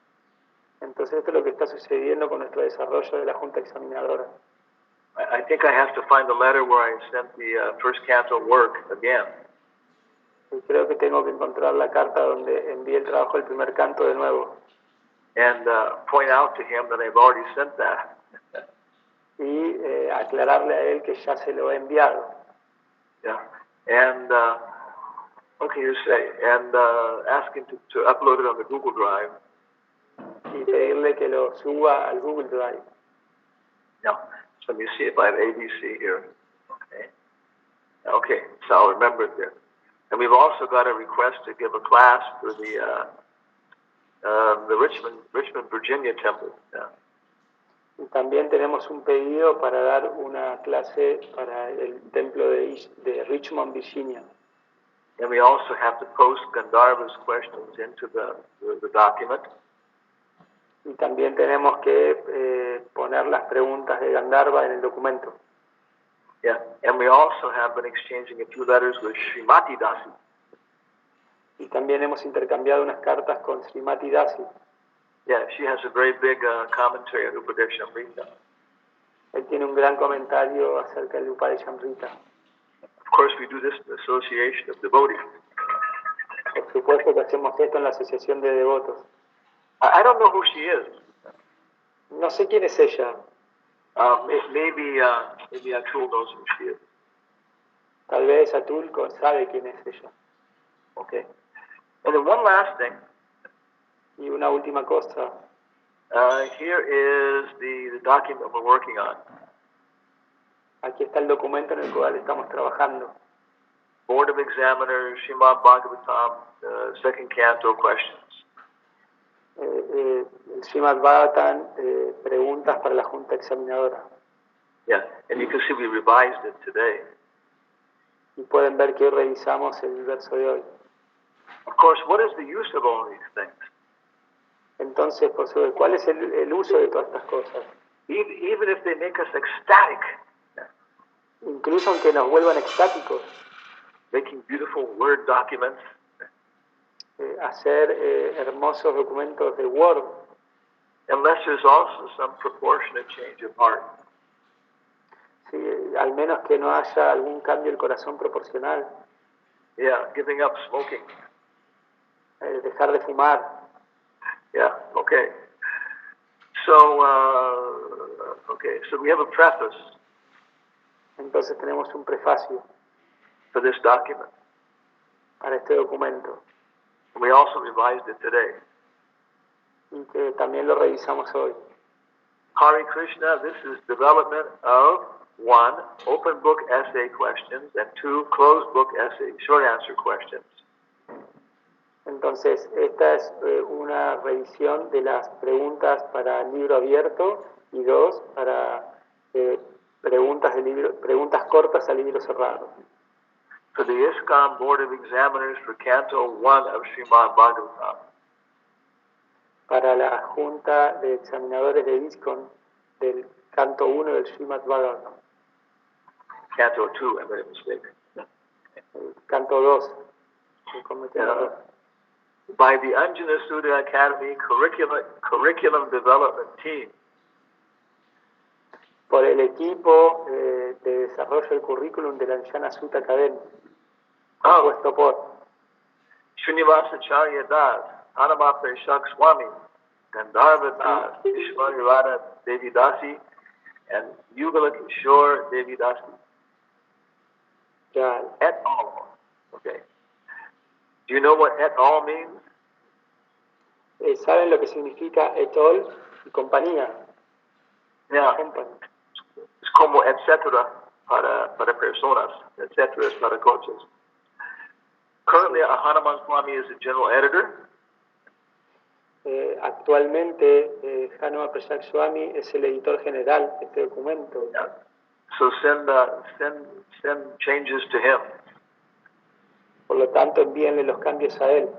[SPEAKER 3] Entonces esto es lo que está sucediendo con nuestro desarrollo de la Junta Examinadora.
[SPEAKER 2] I think I have to find the letter where I sent the first canto work again.
[SPEAKER 3] Y creo que tengo que encontrar la carta donde envié el trabajo del primer canto de nuevo.
[SPEAKER 2] And point out to him that I've already sent that.
[SPEAKER 3] Y aclararle a él que ya se lo he enviado.
[SPEAKER 2] Yeah. And, okay, you say, and ask him to upload it on the Google Drive.
[SPEAKER 3] Y pedirle que lo suba al Google Drive.
[SPEAKER 2] Yeah. So let me see if I have ABC here. Okay. Okay, so I'll remember it there. And we've also got a request to give a class for the Richmond, Virginia temple. Yeah.
[SPEAKER 3] Y también tenemos un pedido para dar una clase para el templo de Richmond, Virginia.
[SPEAKER 2] And we also have to post Gandharva's questions into the document.
[SPEAKER 3] Y también tenemos que poner las preguntas de Gandharva en el documento.
[SPEAKER 2] Yeah, and we also have been exchanging a few letters with Srimati Dasi.
[SPEAKER 3] Y también hemos intercambiado unas cartas con Srimati Dasi.
[SPEAKER 2] Yeah, she has a very big commentary on Upadeshamrita.
[SPEAKER 3] Él tiene un gran comentario acerca del Upadeshamrita.
[SPEAKER 2] Of course, we do this in the Association of Devotees.
[SPEAKER 3] Por supuesto que hacemos esto en la Asociación de Devotos.
[SPEAKER 2] I don't know who she is.
[SPEAKER 3] No sé quién es ella.
[SPEAKER 2] Maybe Atul knows who she is.
[SPEAKER 3] Tal vez Atul sabe quién es ella.
[SPEAKER 2] Okay. And then one last thing.
[SPEAKER 3] Y una última cosa.
[SPEAKER 2] Here is the document we're working on.
[SPEAKER 3] Aquí está el documento en el cual estamos trabajando.
[SPEAKER 2] Board of Examiners, Srimad Bhagavatam, second canto questions.
[SPEAKER 3] El Srimad Bhagavatam, preguntas para la Junta Examinadora.
[SPEAKER 2] Yeah, and you can see we revised it today.
[SPEAKER 3] Y pueden ver que hoy revisamos el verso de hoy.
[SPEAKER 2] Of course, what is the use of all these things?
[SPEAKER 3] Entonces, por supuesto, ¿cuál es el uso de todas estas cosas?
[SPEAKER 2] Even if they make us ecstatic,
[SPEAKER 3] Incluso aunque nos vuelvan extáticos,
[SPEAKER 2] making beautiful Word documents,
[SPEAKER 3] hacer hermosos documentos de Word,
[SPEAKER 2] unless there's also some proportionate change of heart.
[SPEAKER 3] ¿sí? Al menos que no haya algún cambio del corazón proporcional,
[SPEAKER 2] Yeah, giving up smoking.
[SPEAKER 3] dejar de fumar.
[SPEAKER 2] Yeah, okay. So, so we have a preface
[SPEAKER 3] Entonces tenemos un prefacio
[SPEAKER 2] for this document.
[SPEAKER 3] para este documento
[SPEAKER 2] We also revised it today.
[SPEAKER 3] y que también lo revisamos hoy.
[SPEAKER 2] Hare Krishna, this is development of 1, open book essay questions, and 2, closed book essay, short answer questions.
[SPEAKER 3] Entonces, esta es una revisión de las preguntas para libro abierto y 2 para preguntas cortas a libro cerrado.
[SPEAKER 2] For the ISKCON Board of Examiners for Canto 1 of Srimad Bhagavatam.
[SPEAKER 3] Para la Junta de Examinadores de ISKCON del Canto 1 del Srimad Bhagavatam.
[SPEAKER 2] Canto 2, I made a mistake.
[SPEAKER 3] El Canto 2. Cometí el error.
[SPEAKER 2] By the Anjana Sudha Academy Curriculum Development Team.
[SPEAKER 3] Por el equipo de desarrollo del currículum de la Anjana Sutta Academy, compuesto por
[SPEAKER 2] Srinivasacharya Das, Anamapeshak Swami, Gandharva Das, Ishwarivada Devi Dasi, and Yugala Kishore Devi Dasi.
[SPEAKER 3] ya,
[SPEAKER 2] Et al. Okay. Do you know what et al. Means?
[SPEAKER 3] ¿saben lo que significa et al. Y compañía?
[SPEAKER 2] Yeah.
[SPEAKER 3] Company.
[SPEAKER 2] Es como etcétera para personas, etcétera es para coches. Currently, Hanuman Swami is the general editor.
[SPEAKER 3] Actualmente, Hanuma Prasad Swami es el editor general de este documento.
[SPEAKER 2] Yeah. So send changes to him.
[SPEAKER 3] Por lo tanto, envíenle los cambios a él.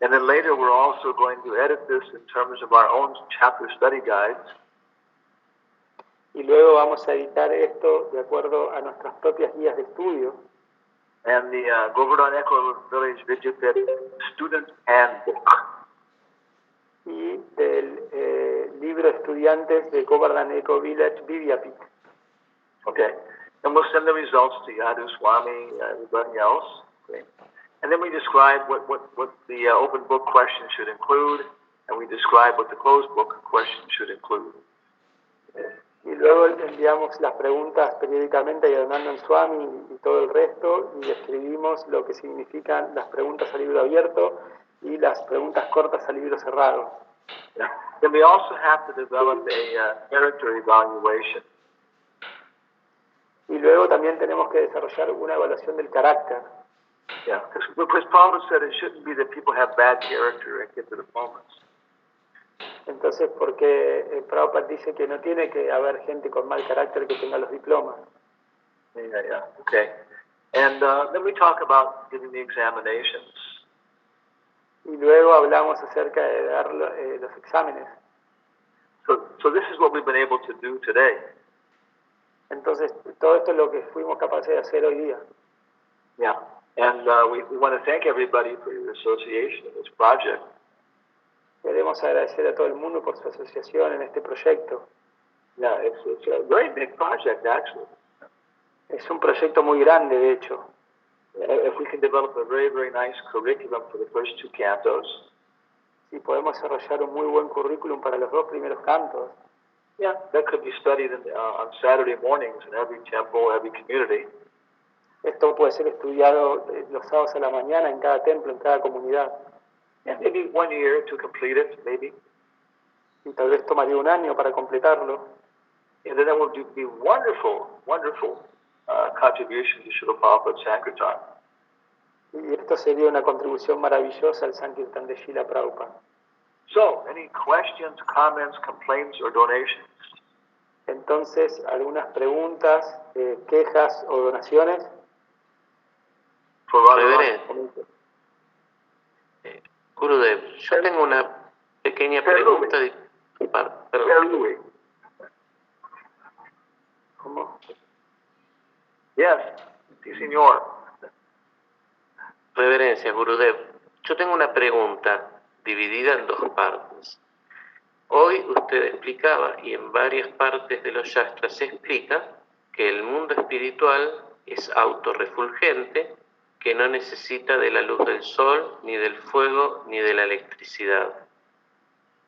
[SPEAKER 2] And then later, we're also going to edit this in terms of our own chapter study guides.
[SPEAKER 3] Y luego vamos a editar esto de acuerdo a nuestras propias guías de estudio
[SPEAKER 2] And the Govardhan Echo Village Vidyapit Student Handbook.
[SPEAKER 3] y del libro Estudiantes de Govardhan Eco Village Vidyapit.
[SPEAKER 2] Okay. And we'll send the results to Yadu Swami, everybody else. Okay. And then we describe what the open book question should include, and we describe what the closed book question should include.
[SPEAKER 3] Y luego enviamos las preguntas periódicamente a Yadunandan Swami y todo el resto, y escribimos lo que significan las preguntas a libro abierto y las preguntas cortas a libro cerrado.
[SPEAKER 2] Yeah. Then we also have to develop a character evaluation.
[SPEAKER 3] Y luego también tenemos que desarrollar una evaluación del carácter.
[SPEAKER 2] Yeah, because Prabhupada said it shouldn't be that people have bad character and get the diplomas.
[SPEAKER 3] Entonces, porque Prabhupada dice que no tiene que haber gente con mal carácter que tenga los diplomas.
[SPEAKER 2] Yeah, okay. And then we talk about giving the examinations.
[SPEAKER 3] Y luego hablamos acerca de dar los exámenes.
[SPEAKER 2] So this is what we've been able to do today.
[SPEAKER 3] Entonces, todo esto es lo que fuimos capaces de hacer hoy día.
[SPEAKER 2] Yeah, and we want to thank everybody for your association in this project.
[SPEAKER 3] Queremos agradecer a todo el mundo por su asociación en este proyecto.
[SPEAKER 2] Yeah, it's a very big project, actually.
[SPEAKER 3] Es un proyecto muy grande, de hecho.
[SPEAKER 2] If we can develop a very, very nice curriculum for the first 2 cantos.
[SPEAKER 3] Si podemos desarrollar un muy buen currículum para los 2 primeros cantos.
[SPEAKER 2] Yeah, that could be studied on Saturday mornings in every temple, every community.
[SPEAKER 3] Esto puede ser estudiado los sábados a la mañana en cada templo, en cada comunidad.
[SPEAKER 2] And maybe 1 year to complete it, maybe.
[SPEAKER 3] Y tal vez tomaría un año para completarlo.
[SPEAKER 2] And then that would be wonderful, wonderful contribution to Srila Prabhupada's Sankirtan.
[SPEAKER 3] Y esto sería una contribución maravillosa al Sankirtan de Srila Prabhupada.
[SPEAKER 2] So, any questions, comments, complaints, or donations?
[SPEAKER 3] Entonces, algunas preguntas, quejas o donaciones.
[SPEAKER 2] For
[SPEAKER 5] Reverendo, Gurudev, yo tengo una pequeña pregunta.
[SPEAKER 2] Louis.
[SPEAKER 3] ¿Cómo?
[SPEAKER 2] Yes, sí, señor.
[SPEAKER 5] Reverencia, Gurudev. Yo tengo una pregunta dividida en dos partes. Hoy usted explicaba, y en varias partes de los yastras se explica, que el mundo espiritual es autorrefulgente, que no necesita de la luz del sol, ni del fuego, ni de la electricidad.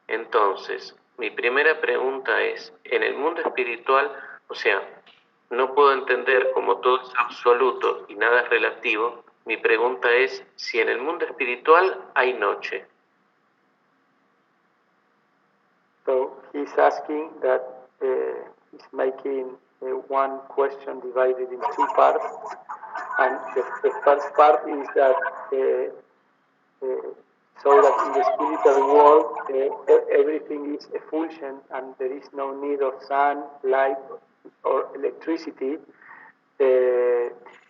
[SPEAKER 5] Entonces, mi primera pregunta es, en el mundo espiritual, o sea, no puedo entender cómo todo es absoluto y nada es relativo. Mi pregunta es si en el mundo espiritual hay noche.
[SPEAKER 3] So he's asking that he's making one question divided in two parts, and the first part is that so that in the spiritual world everything is effulgent and there is no need of sun, light, or electricity.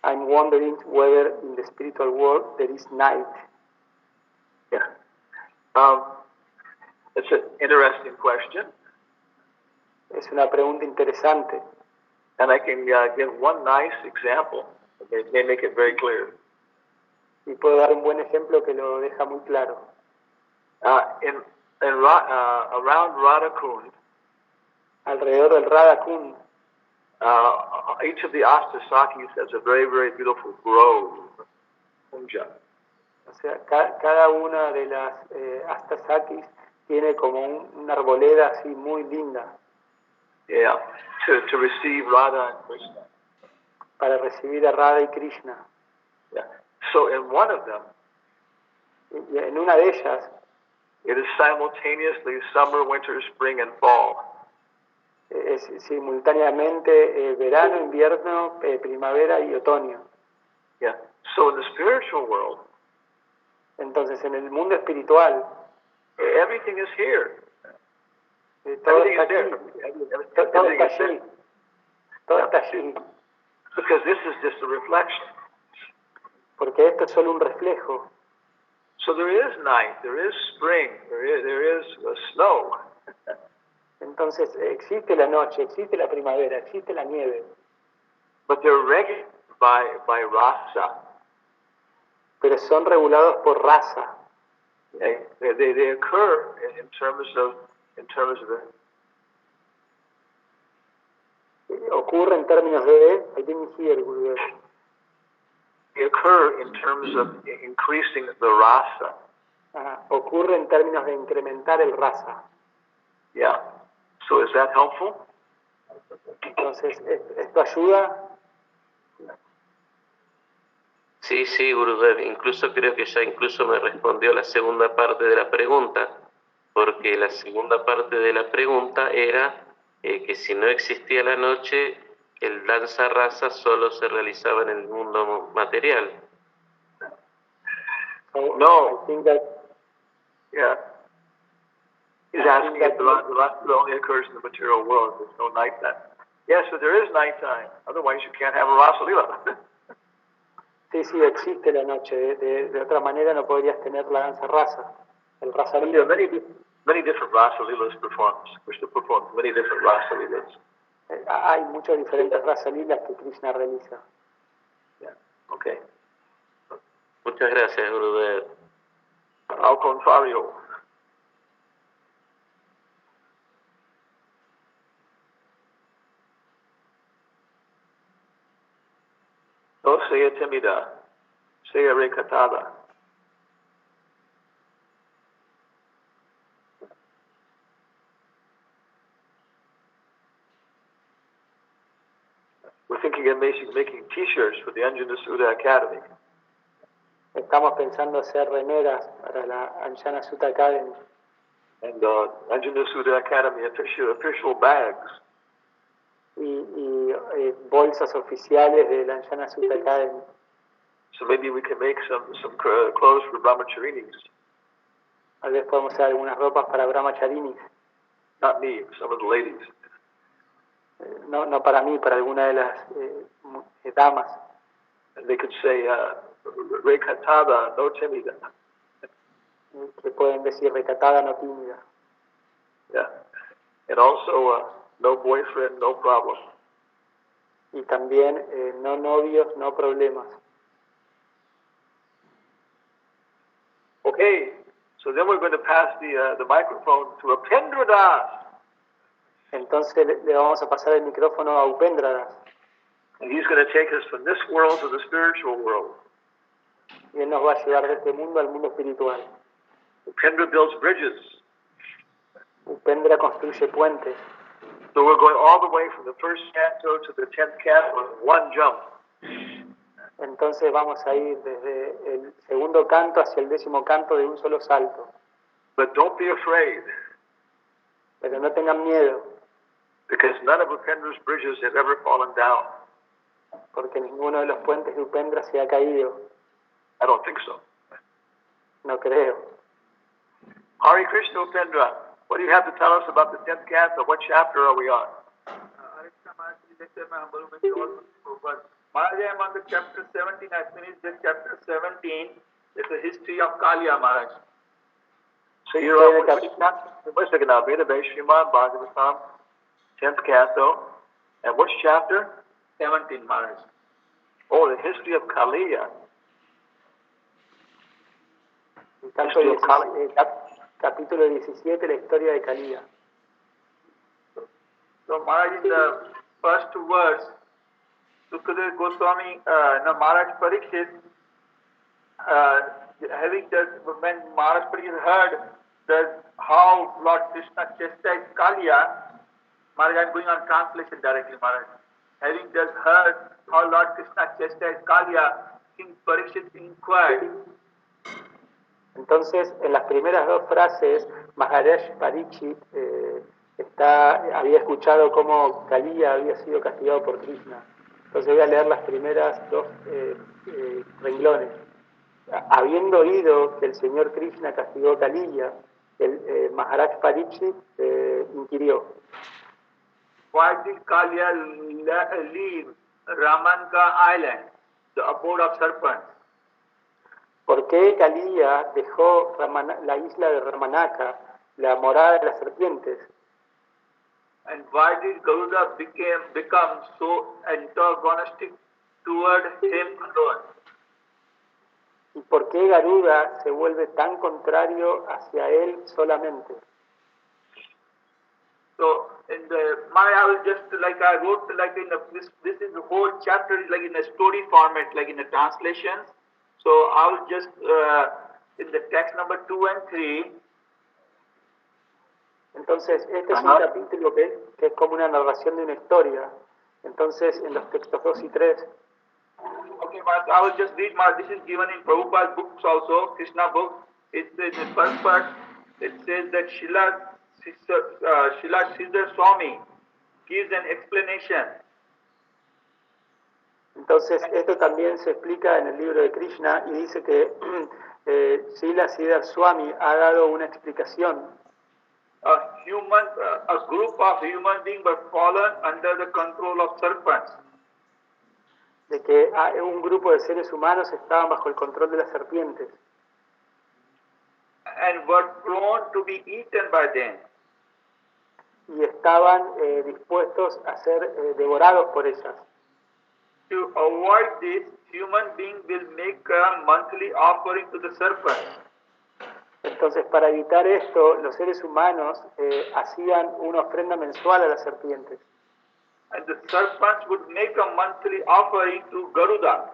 [SPEAKER 3] I'm wondering whether in the spiritual world there is night.
[SPEAKER 2] Yeah. It's an interesting question.
[SPEAKER 3] Es una pregunta interesante.
[SPEAKER 2] And I can give one nice example that may make it very clear.
[SPEAKER 3] Y puedo dar un buen ejemplo que lo deja muy claro.
[SPEAKER 2] Around Radha Kund,
[SPEAKER 3] Alrededor del Radha Kund,
[SPEAKER 2] each of the Astasakis has a very, very beautiful grove, kunja.
[SPEAKER 3] o sea, cada una de las Astasakis tiene como una arboleda así muy linda.
[SPEAKER 2] Yeah, to receive Radha and Krishna.
[SPEAKER 3] Para recibir a Radha y Krishna.
[SPEAKER 2] Yeah. So in one of them,
[SPEAKER 3] y en una de ellas,
[SPEAKER 2] it is simultaneously summer, winter, spring, and fall.
[SPEAKER 3] Es simultáneamente verano, invierno, primavera y otoño.
[SPEAKER 2] Yeah. So in the spiritual world,
[SPEAKER 3] entonces en el mundo espiritual,
[SPEAKER 2] everything is here.
[SPEAKER 3] Todo está aquí. Todo está allí. Todo está allí.
[SPEAKER 2] Because this is just a reflection.
[SPEAKER 3] Porque esto es solo un reflejo.
[SPEAKER 2] So there is night, there is spring, there is snow.
[SPEAKER 3] Entonces existe la noche, existe la primavera, existe la nieve.
[SPEAKER 2] But they're regulated by rasa.
[SPEAKER 3] Pero son regulados por raza.
[SPEAKER 2] They occur in terms of
[SPEAKER 3] ocurre en términos de I didn't hear, Gurudev.
[SPEAKER 2] They occur in terms of increasing the rasa.
[SPEAKER 3] Ocurre en términos de incrementar el rasa.
[SPEAKER 2] Yeah. So is that helpful?
[SPEAKER 3] Entonces, ¿esto ayuda?
[SPEAKER 5] Sí, Gurudev, incluso creo que ya incluso me respondió la segunda parte de la pregunta, porque la segunda parte de la pregunta era que si no existía la noche, el danza rasa solo se realizaba en el mundo material.
[SPEAKER 3] So,
[SPEAKER 2] No.
[SPEAKER 3] I think that,
[SPEAKER 2] yeah. He's asking if the rasa only occurs in the material world. There's no nighttime. Yes, but there is nighttime. Otherwise, you can't have a rasa lila.
[SPEAKER 3] Sí, existe la noche. De otra manera no podrías tener la danza rasa. El rasa lila.
[SPEAKER 2] Many different rasa lilas performs. Krishna performs many different rasa lilas.
[SPEAKER 3] Hay muchas diferentes rasa lilas que Krishna realiza.
[SPEAKER 2] Yeah. Okay.
[SPEAKER 5] Muchas gracias, Gurudev.
[SPEAKER 2] Al contrario. No sea tímida, sea recatada. We're thinking of making T-shirts for the Anjana Sutta Academy.
[SPEAKER 3] Estamos pensando hacer remeras para la Anjana Sutta Academy.
[SPEAKER 2] And Anjana Sutta Academy official bags.
[SPEAKER 3] Y bolsas oficiales de la Anjana Sutta Academy.
[SPEAKER 2] So maybe we can make some clothes for brahmacharinis.
[SPEAKER 3] Tal vez podemos hacer algunas ropas para brahmacharinis.
[SPEAKER 2] Not me, some of the ladies.
[SPEAKER 3] No para mí, para alguna de las damas.
[SPEAKER 2] And they could say, recatada, no tímida.
[SPEAKER 3] Que pueden decir recatada, no tímida.
[SPEAKER 2] Yeah. And also, no boyfriend, no problem.
[SPEAKER 3] Y también, no novios, no problemas.
[SPEAKER 2] Okay, so then we're going to pass the microphone to Upendra Das.
[SPEAKER 3] Entonces le vamos a pasar el micrófono a Upendra Das.
[SPEAKER 2] And he's going to take us from this world to the spiritual world.
[SPEAKER 3] Y él nos va a llevar de este mundo al mundo espiritual.
[SPEAKER 2] Upendra builds bridges.
[SPEAKER 3] Upendra construye puentes.
[SPEAKER 2] So we're going all the way from the first canto to the 10th canto in one jump.
[SPEAKER 3] Entonces vamos a ir desde el segundo canto hacia el 10º canto de un solo salto.
[SPEAKER 2] But don't be afraid,
[SPEAKER 3] Pero no tengan miedo,
[SPEAKER 2] because none of Upendra's bridges have ever fallen down.
[SPEAKER 3] porque ninguno de los puentes de Upendra se ha caído.
[SPEAKER 2] I don't think so.
[SPEAKER 3] No creo.
[SPEAKER 2] Hare Krishna, Upendra. What do you have to tell us about the 10th canto? What chapter are we on?
[SPEAKER 6] Maharaj, I am on the chapter 17. I finished this chapter 17. It's a history of Kalia, Maharaj.
[SPEAKER 2] So you're on which chapter? Wait a second now. Vedabhay Srimad Bhagavatam, 10th canto. And which chapter?
[SPEAKER 6] 17, Maharaj.
[SPEAKER 2] Oh, the history of Kaliya.
[SPEAKER 3] El canto 17, capítulo 17, la historia de Kaliya.
[SPEAKER 6] So Maharaj, in the first verse, Sukadeva Goswami, Maharaj Parikshit, having just, when Maharaj Parikshit heard that how Lord Krishna chastised Kaliya, Maharaj, I am going on translation directly, Maharaj. Having just heard how Lord Krishna chastised Kaliya, King Parikshit inquired.
[SPEAKER 3] Entonces, en las primeras dos frases, Maharaj Parikshit había escuchado cómo Kaliya había sido castigado por Krishna. Entonces voy a leer las primeras dos renglones. Habiendo oído que el Señor Krishna castigó a Kaliya, el Maharaj Parikshit inquirió:
[SPEAKER 6] Why did Kaliya leave Ramanka Island, the abode of serpents?
[SPEAKER 3] ¿Por qué Kaliya dejó la isla de Ramanaka, la morada de las serpientes?
[SPEAKER 6] And why did Garuda become so antagonistic toward him alone?
[SPEAKER 3] ¿Y por qué Garuda se vuelve tan contrario hacia él solamente?
[SPEAKER 6] So in I will just I wrote this is the whole chapter is like in a story format, like in a translation. So I will just in the text number 2 and 3.
[SPEAKER 3] Entonces, este es un capítulo que es como una narración de una historia. Entonces, en los textos 2 y 3.
[SPEAKER 6] Okay, I will just read. This is given in Prabhupada's books also, Krishna book. It's in the first part. It says that Srila Siddhar Swami gives an explanation.
[SPEAKER 3] Entonces, esto también se explica en el libro de Krishna y dice que Srila Siddhar Swami ha dado una explicación.
[SPEAKER 6] A group of human beings were fallen under the control of serpents.
[SPEAKER 3] De que un grupo de seres humanos estaban bajo el control de las serpientes.
[SPEAKER 6] And were prone to be eaten by them.
[SPEAKER 3] Y estaban dispuestos a ser devorados por ellas.
[SPEAKER 6] To avoid this, human beings will make a monthly offering to the serpent.
[SPEAKER 3] Entonces, para evitar esto, los seres humanos hacían una ofrenda mensual a las serpientes.
[SPEAKER 6] And the serpents would make a monthly offering to Garuda.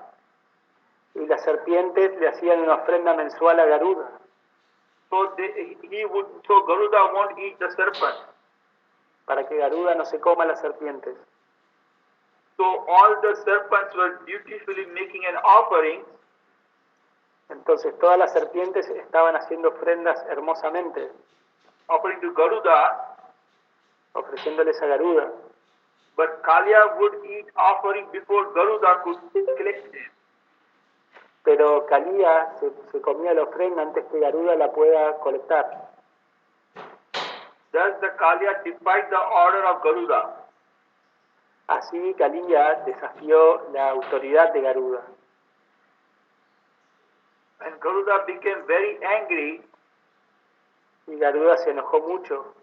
[SPEAKER 3] Y las serpientes le hacían una ofrenda mensual a Garuda.
[SPEAKER 6] So Garuda won't eat the serpent.
[SPEAKER 3] Para que Garuda no se coma las serpientes.
[SPEAKER 6] So all the serpents were dutifully making an offering.
[SPEAKER 3] Entonces todas las serpientes estaban haciendo ofrendas hermosamente.
[SPEAKER 6] Offering to Garuda.
[SPEAKER 3] Ofreciéndoles a Garuda.
[SPEAKER 6] But Kaliya would eat offering before Garuda could collect it.
[SPEAKER 3] Pero Kaliya se comía la ofrenda antes que Garuda la pueda colectar.
[SPEAKER 6] Thus the Kaliya defied the order of Garuda.
[SPEAKER 3] Así Kaliya desafió la autoridad de Garuda.
[SPEAKER 6] And Garuda became very angry.
[SPEAKER 3] Y Garuda se enojó mucho.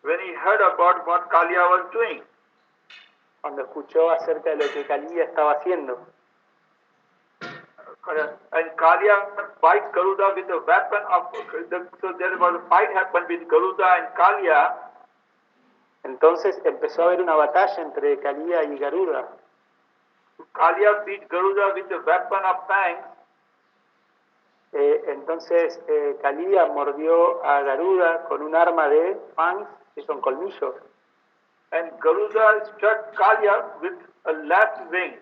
[SPEAKER 6] When he heard about what Kaliya was doing.
[SPEAKER 3] Cuando escuchó acerca de lo que Kaliya estaba haciendo.
[SPEAKER 6] And Kalia fight Garuda with a weapon of so there was a fight happened with Garuda and Kalia.
[SPEAKER 3] Entonces empezó a haber una batalla entre Kaliya y Garuda.
[SPEAKER 6] Kalia beat Garuda with a weapon of fangs.
[SPEAKER 3] Entonces Kaliya mordió a Garuda con un arma de fangs, que son colmillos.
[SPEAKER 6] And Garuda struck Kalia with a left wing.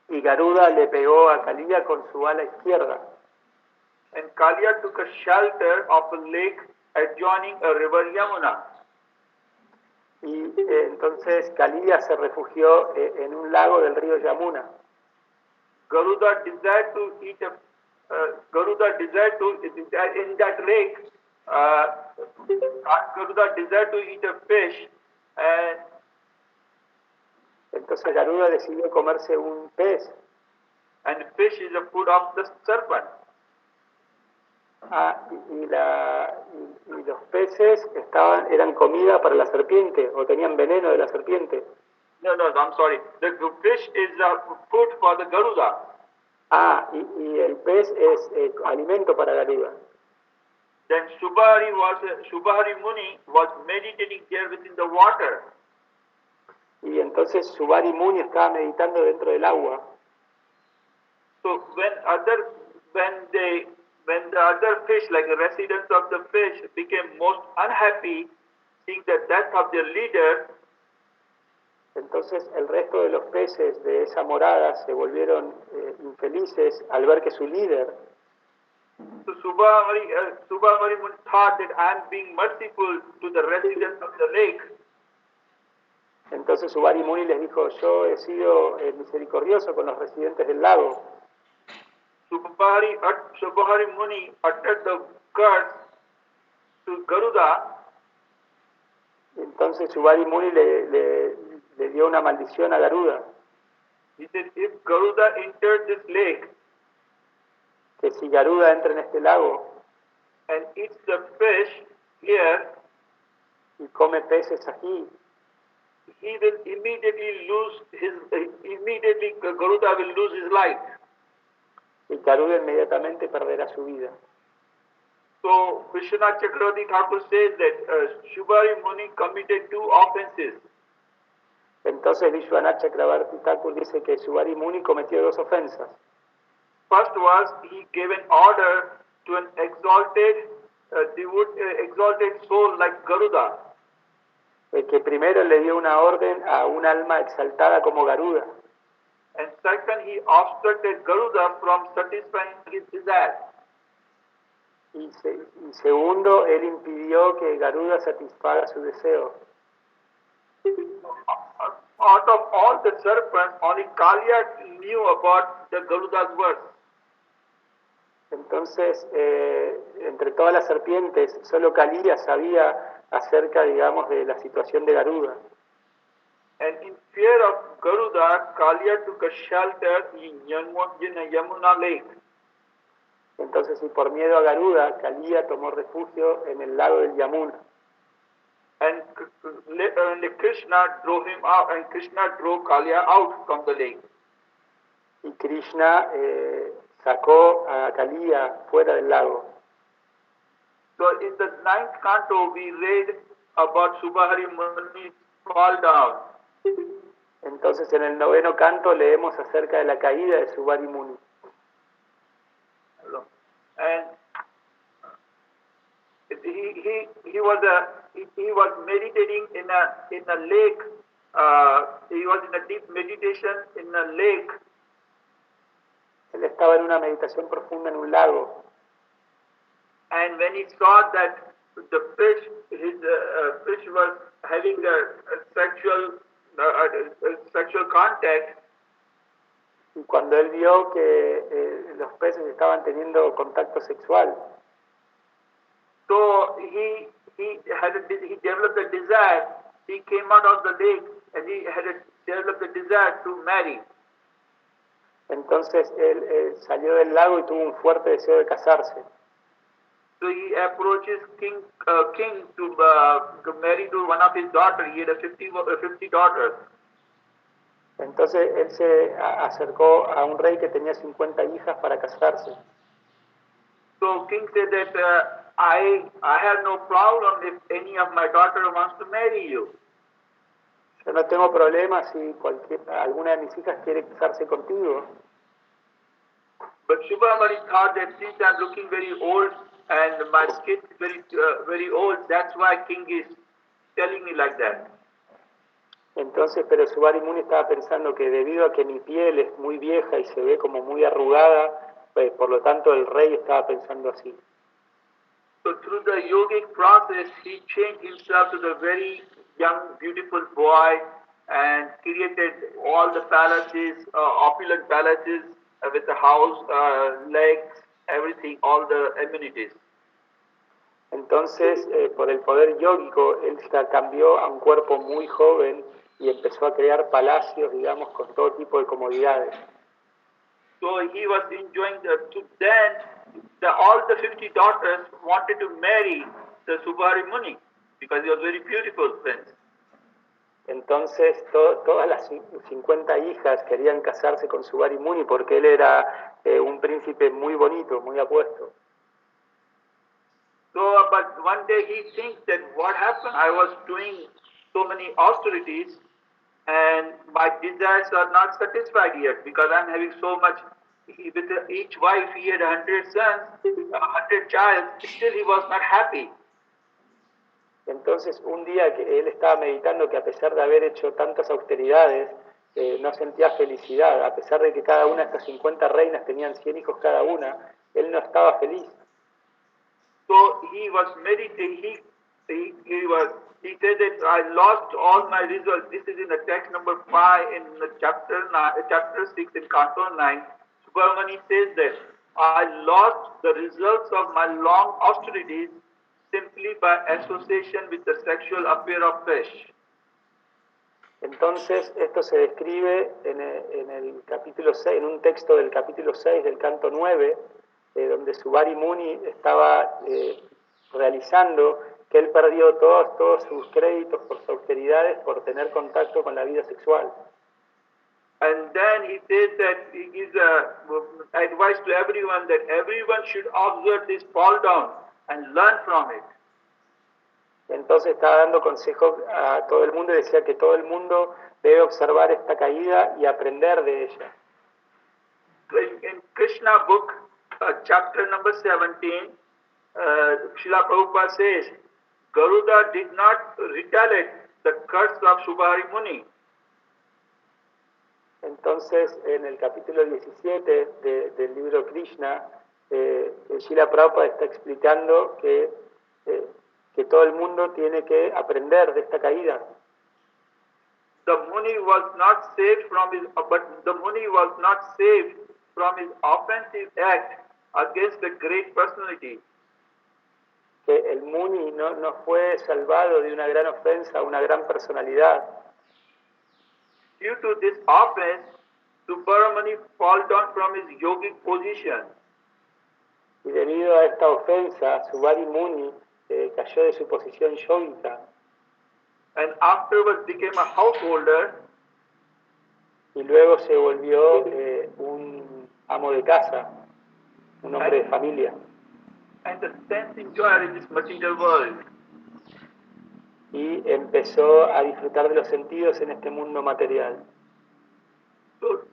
[SPEAKER 3] Y Garuda le pegó a Kaliya con su ala izquierda.
[SPEAKER 6] And Kalia took a shelter of a lake adjoining a river Yamuna.
[SPEAKER 3] Y entonces Kaliya se refugió en un lago del río Yamuna.
[SPEAKER 6] Garuda desired to eat in that lake. Garuda desired to eat a fish, and
[SPEAKER 3] entonces Garuda decidió comerse un pez.
[SPEAKER 6] And fish is the food of the serpent.
[SPEAKER 3] Y los peces eran comida para la serpiente o tenían veneno de la serpiente.
[SPEAKER 6] No, I'm sorry. The fish is the food for the Garuda.
[SPEAKER 3] Y el pez es alimento para Garuda.
[SPEAKER 6] Then Shubhari Muni was meditating there within the water.
[SPEAKER 3] Y entonces Subari Muni estaba meditando dentro del agua.
[SPEAKER 6] So when the other fish, like the residents of the fish, became most unhappy seeing the death of their leader,
[SPEAKER 3] entonces el resto de los peces de esa morada se volvieron infelices al ver que su líder,
[SPEAKER 6] so Shubhari Muni thought that I am being merciful to the residents of the lake.
[SPEAKER 3] Entonces Subari Muni les dijo, yo he sido misericordioso con los residentes del lago.
[SPEAKER 6] Shubhari Muni uttered the curse to Garuda.
[SPEAKER 3] Entonces Subari Muni le dio una maldición a Garuda.
[SPEAKER 6] He said, if Garuda enters this lake,
[SPEAKER 3] que si Garuda entra en este lago
[SPEAKER 6] and eats the fish here,
[SPEAKER 3] y come peces aquí,
[SPEAKER 6] he will immediately Garuda will lose his life.
[SPEAKER 3] Y Garuda inmediatamente perderá su vida.
[SPEAKER 6] So Vishwanath Chakravarti Thakur says that Shubhari Muni committed two offenses.
[SPEAKER 3] Entonces Vishwanath Chakravarti Thakur dice que Subari Muni cometió dos ofensas.
[SPEAKER 6] First was he gave an order to an exalted soul like Garuda.
[SPEAKER 3] Que primero le dio una orden a un alma exaltada como Garuda.
[SPEAKER 6] And second, he obstructed Garuda from satisfying his desire.
[SPEAKER 3] Y segundo, él impidió que Garuda satisfaga su deseo.
[SPEAKER 6] Out of all the serpents, only Kalia knew about the Garuda's words.
[SPEAKER 3] Entonces, entre todas las serpientes, solo Kaliya sabía acerca, digamos, de la situación de Garuda.
[SPEAKER 6] And in fear of Garuda, Kalia took a shelter in Yamuna lake.
[SPEAKER 3] Entonces, y por miedo a Garuda, Kaliya tomó refugio en el lago del Yamuna.
[SPEAKER 6] And Krishna drove him out, and Krishna drove Kalia out from the lake.
[SPEAKER 3] Y Krishna sacó a Kaliya fuera del lago.
[SPEAKER 6] So in the 9th canto, we read about Shubhari Muni's fall down.
[SPEAKER 3] Entonces en el 9º canto leemos acerca de la caída de Subari Muni.
[SPEAKER 6] And he was meditating in a lake. He was in a deep meditation in a lake.
[SPEAKER 3] Él estaba en una meditación profunda en un lago.
[SPEAKER 6] And when he saw that the fish was having a sexual contact,
[SPEAKER 3] y cuando él vio que los peces estaban teniendo contacto sexual,
[SPEAKER 6] so he developed a desire. He came out of the lake and he developed a desire to marry.
[SPEAKER 3] Entonces él salió del lago y tuvo un fuerte deseo de casarse.
[SPEAKER 6] So he approaches king to marry to one of his daughters. He had 50 daughters.
[SPEAKER 3] Entonces él se acercó a un rey que tenía 50 hijas para casarse.
[SPEAKER 6] So king said that I have no problem if any of my daughter wants to marry you.
[SPEAKER 3] Yo no tengo problema si alguna de mis hijas quiere casarse contigo.
[SPEAKER 6] But Shubhamani thought that since I'm looking very old and my skin is very old, that's why king is telling me like that.
[SPEAKER 3] Entonces, pero Subari Muni estaba pensando que debido a que mi piel es muy vieja y se ve como muy arrugada, pues, por lo tanto el rey estaba pensando así.
[SPEAKER 6] So through the yogic process, he changed himself to the very young, beautiful boy and created all the palaces, opulent palaces with the house, legs, everything, all the amenities.
[SPEAKER 3] Entonces, por el poder yógico, él se cambió a un cuerpo muy joven y empezó a crear palacios, digamos, con todo tipo de comodidades.
[SPEAKER 6] So he was enjoying all the 50 daughters wanted to marry the Subari Muni because he was very beautiful prince.
[SPEAKER 3] Entonces, todas las 50 hijas querían casarse con Subari Muni porque él era un príncipe muy bonito, muy apuesto.
[SPEAKER 6] So, but one day he thinks that what happened? I was doing so many austerities and my desires are not satisfied yet because I'm having so much. With each wife he had 100 sons, 100 child, still he was not happy.
[SPEAKER 3] Entonces, un día que él estaba meditando que a pesar de haber hecho tantas austeridades, no sentía felicidad. A pesar de que cada una de estas 50 reinas tenían 100 hijos cada una, él no estaba feliz.
[SPEAKER 6] So he was meditating, he said that I lost all my results. This is in the text number 5 in the chapter 6 in Canto 9. Subramani says that I lost the results of my long austerities simply by association with the sexual affair of flesh.
[SPEAKER 3] Entonces, esto se describe en el capítulo 6, en un texto del capítulo 6 del canto 9, donde Subari Muni estaba realizando que él perdió todos sus créditos por sus austeridades por tener contacto con la vida sexual.
[SPEAKER 6] And then he says that he gives advice to everyone that everyone should observe this fall down and learn from it.
[SPEAKER 3] Entonces estaba dando consejos a todo el mundo y decía que todo el mundo debe observar esta caída y aprender de ella.
[SPEAKER 6] In Krishna book, chapter number 17, Srila Prabhupada says, Garuda did not retaliate the curse of Subari Muni.
[SPEAKER 3] Entonces, en el capítulo 17 del libro Krishna, Srila Prabhupada está explicando que todo el mundo tiene que aprender de esta caída.
[SPEAKER 6] The Muni was not saved from his offensive act against the great personality.
[SPEAKER 3] Que el Muni no fue salvado de una gran ofensa a una gran personalidad.
[SPEAKER 6] Due to this offense, Subramani fell down from his yogic position.
[SPEAKER 3] Y debido a esta ofensa, Subari Muni cayó de su posición yógica.
[SPEAKER 6] And afterwards became a householder.
[SPEAKER 3] Y luego se volvió un amo de casa, un hombre de familia.
[SPEAKER 6] And the sense enjoyer in this material world.
[SPEAKER 3] Y empezó a disfrutar de los sentidos en este mundo material.
[SPEAKER 6] So,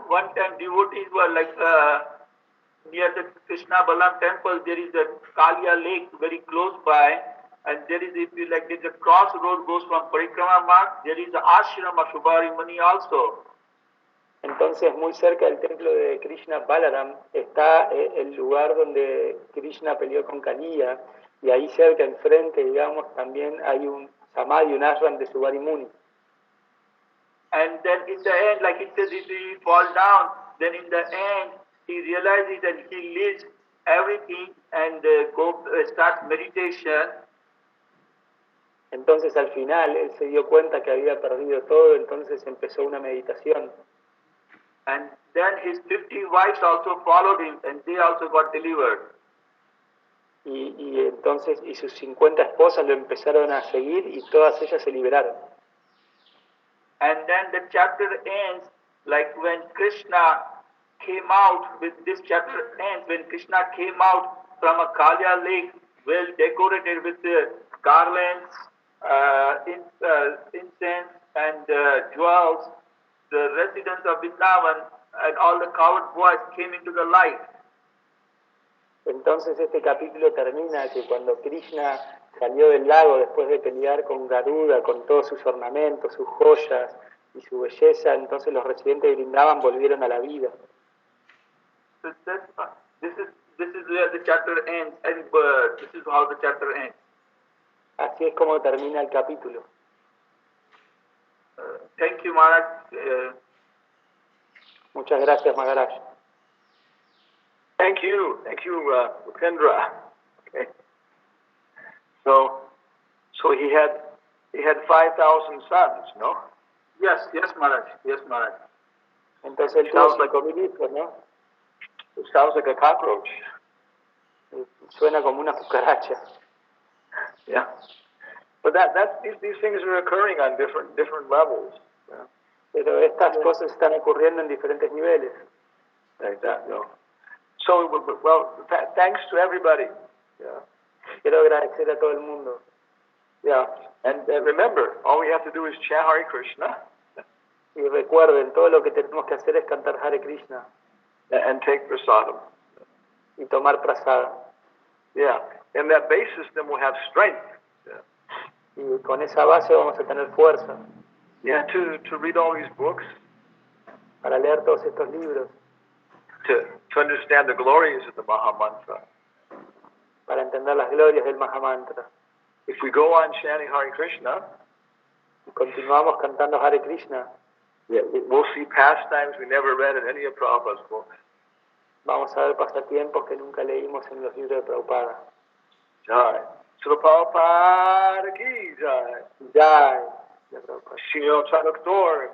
[SPEAKER 6] one time devotees were like near the Krishna Balam temple. There is a Kalia lake very close by, and there is, if you like, there's a crossroad goes from Parikrama Marg. There is the ashram of Subari Muni also.
[SPEAKER 3] Entonces, muy cerca del templo de Krishna Balaram está el lugar donde Krishna peleó con Kaliya, y ahí cerca, enfrente, digamos, también hay un samadhi, un ashram de Subari Muni.
[SPEAKER 6] And then in the end, like it says, if he fall down, then in the end, he realizes that he leaves everything and starts meditation.
[SPEAKER 3] Entonces, al final, él se dio cuenta que había perdido todo, entonces empezó una meditación.
[SPEAKER 6] And then his 50 wives also followed him, and they also got delivered.
[SPEAKER 3] Y entonces, sus 50 esposas lo empezaron a seguir y todas ellas se liberaron.
[SPEAKER 6] And then the chapter ends like when Krishna came out, with this chapter ends when Krishna came out from a Kalya lake, well decorated with garlands, incense and jewels. The residents of Vrindavan and all the cowherd boys came into the light.
[SPEAKER 3] Entonces este capítulo termina que cuando Krishna salió del lago después de pelear con Garuda, con todos sus ornamentos, sus joyas y su belleza, entonces los residentes de Vrindavan volvieron a la vida.
[SPEAKER 6] So this is where the chapter ends, and this is how the chapter ends.
[SPEAKER 3] Así es como termina el capítulo.
[SPEAKER 6] Thank you, Maharaj.
[SPEAKER 3] Muchas gracias, Maharaj.
[SPEAKER 2] Thank you, Upendra. Okay. So he had 5,000 sons, no?
[SPEAKER 6] Yes, Maharaj. Yes, Maharaj.
[SPEAKER 3] Entonces él tuvo 5.000 hijos, ¿no?
[SPEAKER 2] It sounds like a cockroach.
[SPEAKER 3] Suena como una cucaracha.
[SPEAKER 2] Yeah. But these things are occurring on different levels. Yeah.
[SPEAKER 3] Pero estas cosas están ocurriendo en diferentes niveles.
[SPEAKER 2] Like that, no? So, well, thanks to everybody. Yeah.
[SPEAKER 3] Quiero agradecer a todo el mundo.
[SPEAKER 2] Yeah. And remember, all we have to do is chant Hare Krishna.
[SPEAKER 3] Y recuerden, todo lo que tenemos que hacer es cantar Hare Krishna.
[SPEAKER 2] And take prasadam.
[SPEAKER 3] Y tomar prasada.
[SPEAKER 2] Yeah. And that basis, then we'll have strength. Yeah.
[SPEAKER 3] Y con esa base vamos a tener fuerza.
[SPEAKER 2] Yeah, to read all these books.
[SPEAKER 3] Para leer todos estos libros.
[SPEAKER 2] To understand the glories of the Maha Mantra.
[SPEAKER 3] Para entender las glorias del Maha Mantra.
[SPEAKER 2] If we go on chanting Hare Krishna,
[SPEAKER 3] y continuamos cantando Hare Krishna,
[SPEAKER 2] yeah, we'll see pastimes we never read in any of Prabhupada's books.
[SPEAKER 3] Vamos a ver pasatiempos que nunca leímos en los libros de Prabhupada.
[SPEAKER 2] Jai. Srila Prabhupada ki jai.
[SPEAKER 3] Jai.
[SPEAKER 2] Srila Chanaktor.